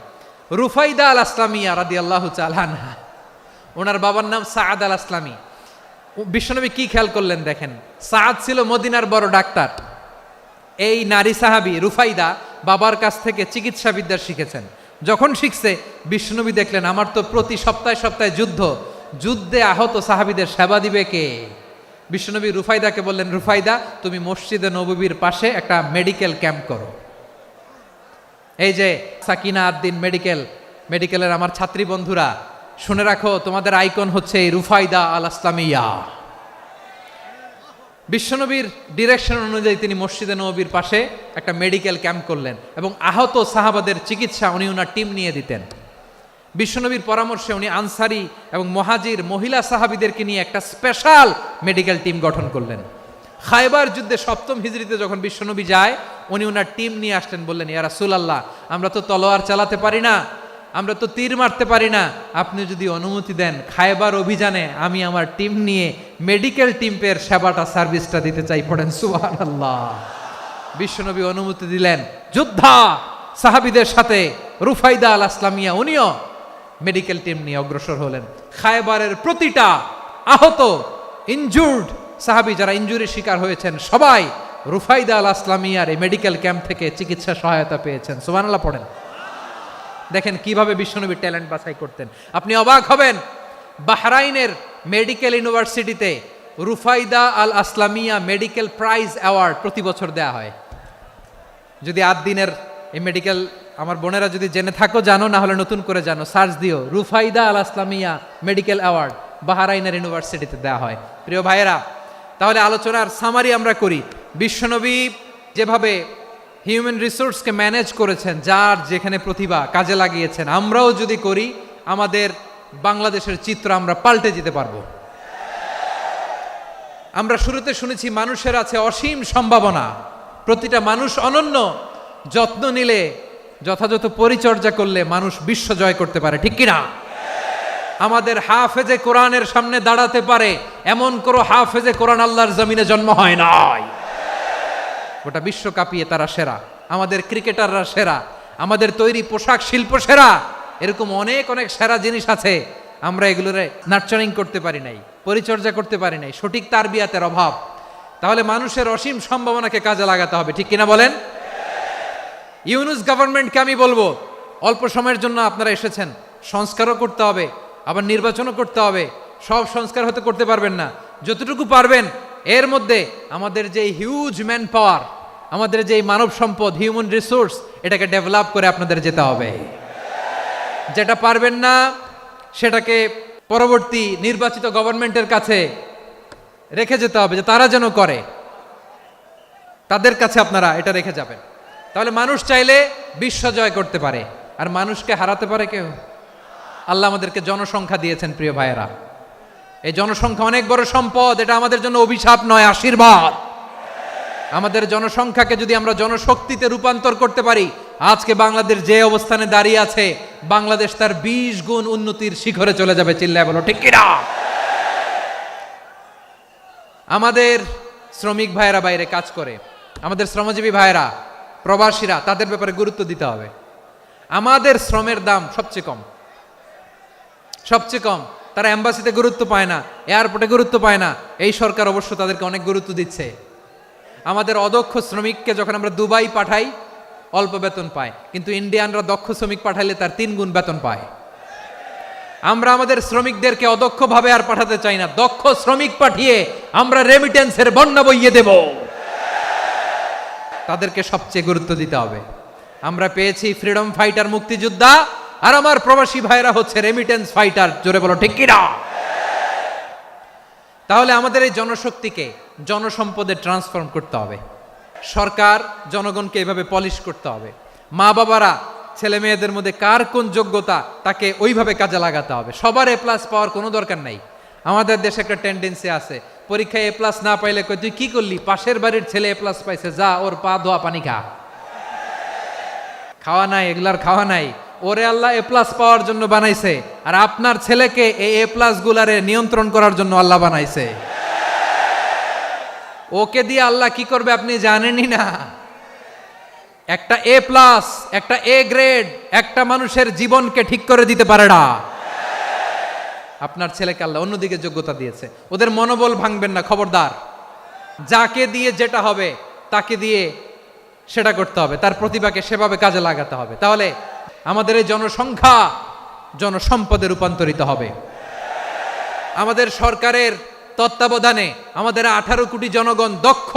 রুফাইদা আল আসলামিয়া রাদিয়াল্লাহু তাআলা আনহা, ওনার বাবার নাম সাআদ আল আসলামি। বিশ্বনবী কি খেয়াল করলেন দেখেন, সাআদ ছিল মদিনার বড় ডাক্তার। এই নারী সাহাবী রুফাইদা বাবার কাছ থেকে চিকিৎসা বিদ্যা শিখেছেন। যখন শিখছে, বিশ্বনবী দেখলেন আমার তো প্রতি সপ্তাহে সপ্তাহে যুদ্ধে আহত সাহাবীদের সেবা দিবে কে? বিশ্বনবী রুফাইদাকে বললেন, রুফাইদা তুমি মসজিদে নববীর পাশে একটা মেডিকেল ক্যাম্প করো। এই যে সাকিনা আদ্দিন মেডিকেলের আমার ছাত্রী বন্ধুরা, শুনে রাখো, তোমাদের আইকন হচ্ছে এই রুফাইদা আল আসলামিয়া। বিশ্বনবীর ডিরেকশন অনুযায়ী তিনি মসজিদে নববীর পাশে একটা মেডিকেল ক্যাম্প করলেন এবং আহত সাহাবাদের চিকিৎসা উনি ওনার টিম নিয়ে দিতেন। বিশ্বনবীর পরামর্শে উনি আনসারি এবং মুহাজির মহিলা সাহাবীদেরকে নিয়ে একটা স্পেশাল মেডিকেল টিম গঠন করলেন। খায়বার যুদ্ধে 7ম হিজরিতে যখন বিশ্বনবী যায়, উনি ওনার টিম নিয়ে আসলেন, বললেন, ইয়া রাসূলুল্লাহ, আমরা তো তলোয়ার চালাতে পারি না, আমরা তো তীর মারতে পারি না, আপনি যদি অনুমতি দেন খায়বার অভিযানে আমি আমার টিম নিয়ে মেডিকেল টিমের সেবাটা সার্ভিসটা দিতে চাই। পড়েন সুবহানাল্লাহ। বিশ্বনবী অনুমতি দিলেন, যোদ্ধা সাহাবীদের সাথে রুফাইদা আল আসলামিয়া উনিও মেডিকেল টিম নিয়ে অগ্রসর হলেন। খায়বারের প্রতিটা আহত ইনজুর্ড সাহাবী যারা ইনজুরির শিকার হয়েছেন, সবাই রুফাইদা আল আসলামিয়ার এই মেডিকেল ক্যাম্প থেকে চিকিৎসা সহায়তা পেয়েছেন। সুবহানাল্লাহ পড়েন। দেখেন কিভাবে বিশ্বনবী ট্যালেন্ট বাছাই করতেন। আপনি অবাক হবেন, বাহরাইনের মেডিকেল ইউনিভার্সিটিতে রুফাইদা আল আসলামিয়া মেডিকেল প্রাইজ অ্যাওয়ার্ড প্রতি বছর দেয়া হয়। যদি 8 দিনের এই মেডিকেল, আমার বোনেরা যদি জেনে থাকো জানো, না হলে নতুন করে জানো, সার্চ দিও, রুফাইদা আল আসলামিয়া মেডিকেল অ্যাওয়ার্ড বাহরাইনের ইউনিভার্সিটিতে দেয়া হয়। প্রিয় ভাইয়েরা, তাহলে আলোচনার সামারি আমরা করি। বিশ্বনবী যেভাবে হিউম্যান রিসোর্সকে ম্যানেজ করেছেন, যার যেখানে প্রতিভা কাজে লাগিয়েছেন, আমরাও যদি করি, আমাদের বাংলাদেশের চিত্র আমরা পাল্টে যেতে পারবো। আমরা শুরুতে শুনেছি মানুষের আছে অসীম সম্ভাবনা, প্রতিটা মানুষ অনন্য, যত্ন নিলে, যথাযথ পরিচর্যা করলে মানুষ বিশ্ব জয় করতে পারে, ঠিক কিনা? আমাদের হাফেজে কোরআনের সামনে দাঁড়াতে পারে এমন কোন হাফেজে কোরআন আল্লাহর জমিনে জন্ম হয় নাই। গোটা বিশ্ব কাঁপিয়ে তারা সেরা, আমাদের ক্রিকেটাররা সেরা, আমাদের তৈরি পোশাক শিল্প সেরা। এরকম অনেক অনেক সেরা জিনিস আছে, আমরা এগুলোরে নার্চারিং করতে পারি নাই, পরিচর্যা করতে পারি নাই, সঠিক তারবিয়াতের অভাব। তাহলে মানুষের অসীম সম্ভাবনাকে কাজে লাগাতে হবে, ঠিক কিনা বলেন? ইউনুস গভর্নমেন্টকে আমি বলবো, অল্প সময়ের জন্য আপনারা এসেছেন, সংস্কারও করতে হবে, আবার নির্বাচনও করতে হবে। সব সংস্কার হতে করতে পারবেন না, যতটুকু পারবেন এর মধ্যে আমাদের যে হিউজ ম্যান পাওয়ার, আমাদের যে মানব সম্পদ, হিউম্যান রিসোর্স, এটাকে ডেভেলপ করে আপনাদের যেতে হবে। যেটা পারবেন না সেটাকে পরবর্তী নির্বাচিত গভর্নমেন্টের কাছে রেখে যেতে হবে, যে তারা যেন করে, তাদের কাছে আপনারা এটা রেখে যাবেন। তাহলে মানুষ চাইলে বিশ্ব জয় করতে পারে, আর মানুষকে হারাতে পারে কেউ? আল্লাহ আমাদেরকে জনসংখ্যা দিয়েছেন প্রিয় ভাইয়েরা, এই জনসংখ্যা অনেক বড় সম্পদ, এটা আমাদের জন্য অভিশাপ নয়, আশীর্বাদ। আমাদের জনসংখ্যাকে যদি আমরা জনশক্তিতে রূপান্তর করতে পারি, আজকে বাংলাদেশ যে অবস্থানে দাঁড়িয়ে আছে, বাংলাদেশ তার 20 গুণ উন্নতির শিখরে চলে যাবে। চিল্লায় বলো ঠিক কিনা? আমাদের শ্রমিক ভাইয়েরা বাইরে কাজ করে, আমাদের শ্রমজীবী ভাইয়েরা, প্রবাসীরা, তাদের ব্যাপারে গুরুত্ব দিতে হবে। আমাদের শ্রমের দাম সবচেয়ে কম, সবচেয়ে কম। তারা এম্বাসিতে গুরুত্ব পায় না, এয়ারপোর্টে গুরুত্ব পায় না। এই সরকার অবশ্য তাদেরকে অনেক গুরুত্ব দিচ্ছে। আমাদের অদক্ষ শ্রমিককে যখন আমরা দুবাই পাঠাই, অল্প বেতন পায়, কিন্তু ইন্ডিয়ানরা দক্ষ শ্রমিক পাঠাইলে তার 3 গুণ বেতন পায়। আমরা আমাদের শ্রমিকদেরকে অদক্ষভাবে আর পাঠাতে চাই না, দক্ষ শ্রমিক পাঠিয়ে আমরা রেমিটেন্সের বন্যা বইয়ে দেব। তাদেরকে সবচেয়ে গুরুত্ব দিতে হবে। আমরা পেয়েছি ফ্রিডম ফাইটার, মুক্তিযোদ্ধা, আর আমার প্রবাসী ভাইরা হচ্ছে রেমিটেন্স ফাইটার। জোরে বলো ঠিক কিনা? তাহলে আমাদের এই জনশক্তিকে জনসম্পদে ট্রান্সফর্ম করতে হবে। সরকার জনগণকে এভাবে পলিশ করতে হবে। মা বাবারা ছেলে মেয়েদের মধ্যে কার কোন যোগ্যতা তাকে ওইভাবে কাজে লাগাতে হবে। সবার এ প্লাস পাওয়ার কোনো দরকার নাই। আমাদের দেশে একটা টেন্ডেন্সি আছে, পরীক্ষায় এ প্লাস না পাইলে কই তুই কি করলি, পাশের বাড়ির ছেলে এ প্লাস পাইছে, যা ওর পা ধোয়া পানি খা। খাওয়া নাই, এগুলার খাওয়া নাই। ওরে আল্লাহ এ প্লাস পাওয়ার জন্য বানাইছে, আর আপনার ছেলেকে এই এ প্লাস গুলারে নিয়ন্ত্রণ করার জন্য আল্লাহ বানাইছে। ওকে দিয়ে আল্লাহ কি করবে আপনি জানেনই না। একটা এ প্লাস, একটা এ গ্রেড একটা মানুষের জীবনকে ঠিক করে দিতে পারে না। আপনার ছেলেকে আল্লাহ অন্যদিকে যোগ্যতা দিয়েছে, ওদের মনোবল ভাঙবেন না, খবরদার। যাকে দিয়ে যেটা হবে তাকে দিয়ে সেটা করতে হবে, তার প্রতিভাকে সেভাবে কাজে লাগাতে হবে। তাহলে আমাদের এই জনসংখ্যা জনসম্পদে রূপান্তরিত হবে। আমাদের সরকারের তত্ত্বাবধানে আমাদের 18 কোটি জনগণ দক্ষ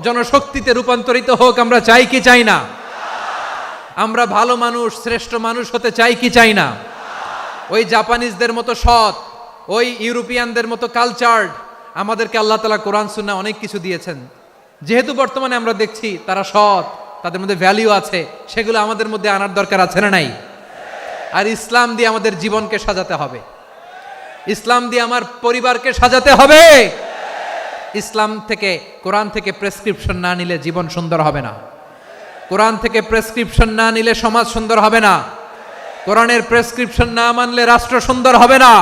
জনশক্তিতে রূপান্তরিত হোক, আমরা চাই কি চাই না? আমরা ভালো মানুষ, শ্রেষ্ঠ মানুষ হতে চাই কি চাই না? ওই জাপানিজদের মতো সৎ, ওই ইউরোপিয়ানদের মতো কালচার্ড। আমাদেরকে আল্লাহ তাআলা কোরআন সুন্নাহ অনেক কিছু দিয়েছেন। যেহেতু বর্তমানে আমরা দেখছি তারা সৎ, তাদের মধ্যে ভ্যালিউ আছে, সেগুলো আমাদের মধ্যে আনার দরকার আছে না নাই? আর ইসলাম দিয়ে আমাদের জীবনকে সাজাতে হবে, ইসলাম দিয়ে আমার পরিবারকে সাজাতে হবে। ইসলাম থেকে, কোরআন থেকে প্রেসক্রিপশন না নিলে জীবন সুন্দর হবে না। কোরআন থেকে প্রেসক্রিপশন না নিলে সমাজ সুন্দর হবে না। কোরআনের প্রেসক্রিপশন না মানলে রাষ্ট্র সুন্দর হবে না।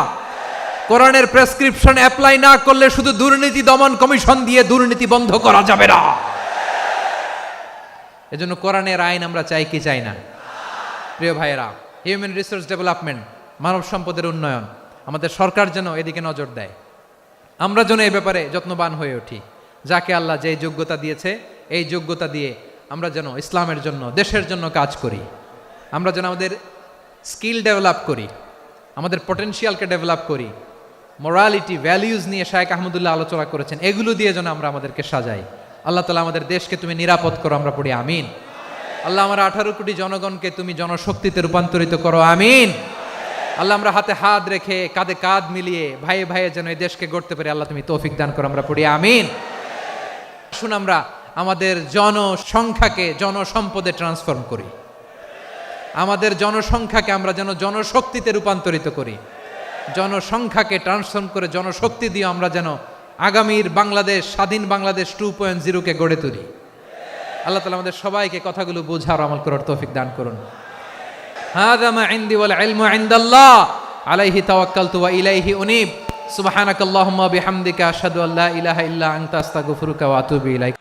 কোরআনের প্রেসক্রিপশন অ্যাপ্লাই না করলে শুধু দুর্নীতি দমন কমিশন দিয়ে দুর্নীতি বন্ধ করা যাবে না। এজন্য কোরআনের আইন আমরা চাই কি চাই না? প্রিয় ভাইয়েরা, হিউম্যান রিসোর্স ডেভেলপমেন্ট, মানব সম্পদের উন্নয়ন, আমাদের সরকার যেন এদিকে নজর দেয়। আমরা যেন এই ব্যাপারে যত্নবান হয়ে উঠি। যাকে আল্লাহ যে যোগ্যতা দিয়েছে, এই যোগ্যতা দিয়ে আমরা যেন ইসলামের জন্য, দেশের জন্য কাজ করি। আমরা যেন আমাদের স্কিল ডেভেলপ করি, আমাদের পটেনশিয়ালকে ডেভেলপ করি। মোরালিটি, ভ্যালিউজ নিয়ে শায়েখ আহমদুল্লাহ আলোচনা করেছেন, এগুলো দিয়ে যেন আমরা আমাদেরকে সাজাই। আল্লাহ তাআলা আমাদের দেশকে তুমি নিরাপদ করো, আমরা পড়ি আমিন। আল্লাহ আমার 18 কোটি জনগণকে তুমি জনশক্তিতে রূপান্তরিত করো, আমিন। আল্লাহ আমরা হাতে হাত রেখে, কাঁধে কাঁধ মিলিয়ে, ভাইয়ে ভাইয়ে যেন এই দেশকে গড়তে পারি, আল্লাহ তুমি তৌফিক দান করো, আমরা পড়ি আমিন। আসুন আমরা আমাদের জনসংখ্যাকে জনসম্পদে ট্রান্সফর্ম করি। আমাদের জনসংখ্যাকে আমরা যেন জনশক্তিতে রূপান্তরিত করি। জনসংখ্যাকে ট্রান্সফর্ম করে জনশক্তি দিয়ে আমরা যেন আগামীর বাংলাদেশ, স্বাধীন বাংলাদেশ 2.0-কে গড়ে তুলি। আল্লাহ তাআলা আমাদের সবাইকে কথাগুলো বোঝার, আমল করার তৌফিক দান করুন। হাযা মা ইনদি ওয়াল ইলমু ইনদাল্লাহ আলাইহি তাওয়াক্কালতু ওয়া ইলাইহি উনীব। সুবহানাকাল্লাহুম্মা বিহামদিকা আশহাদু আল্লা ইলাহা ইল্লা আনতা আস্তাগফিরুকা ওয়া আতুবু ইলাইক।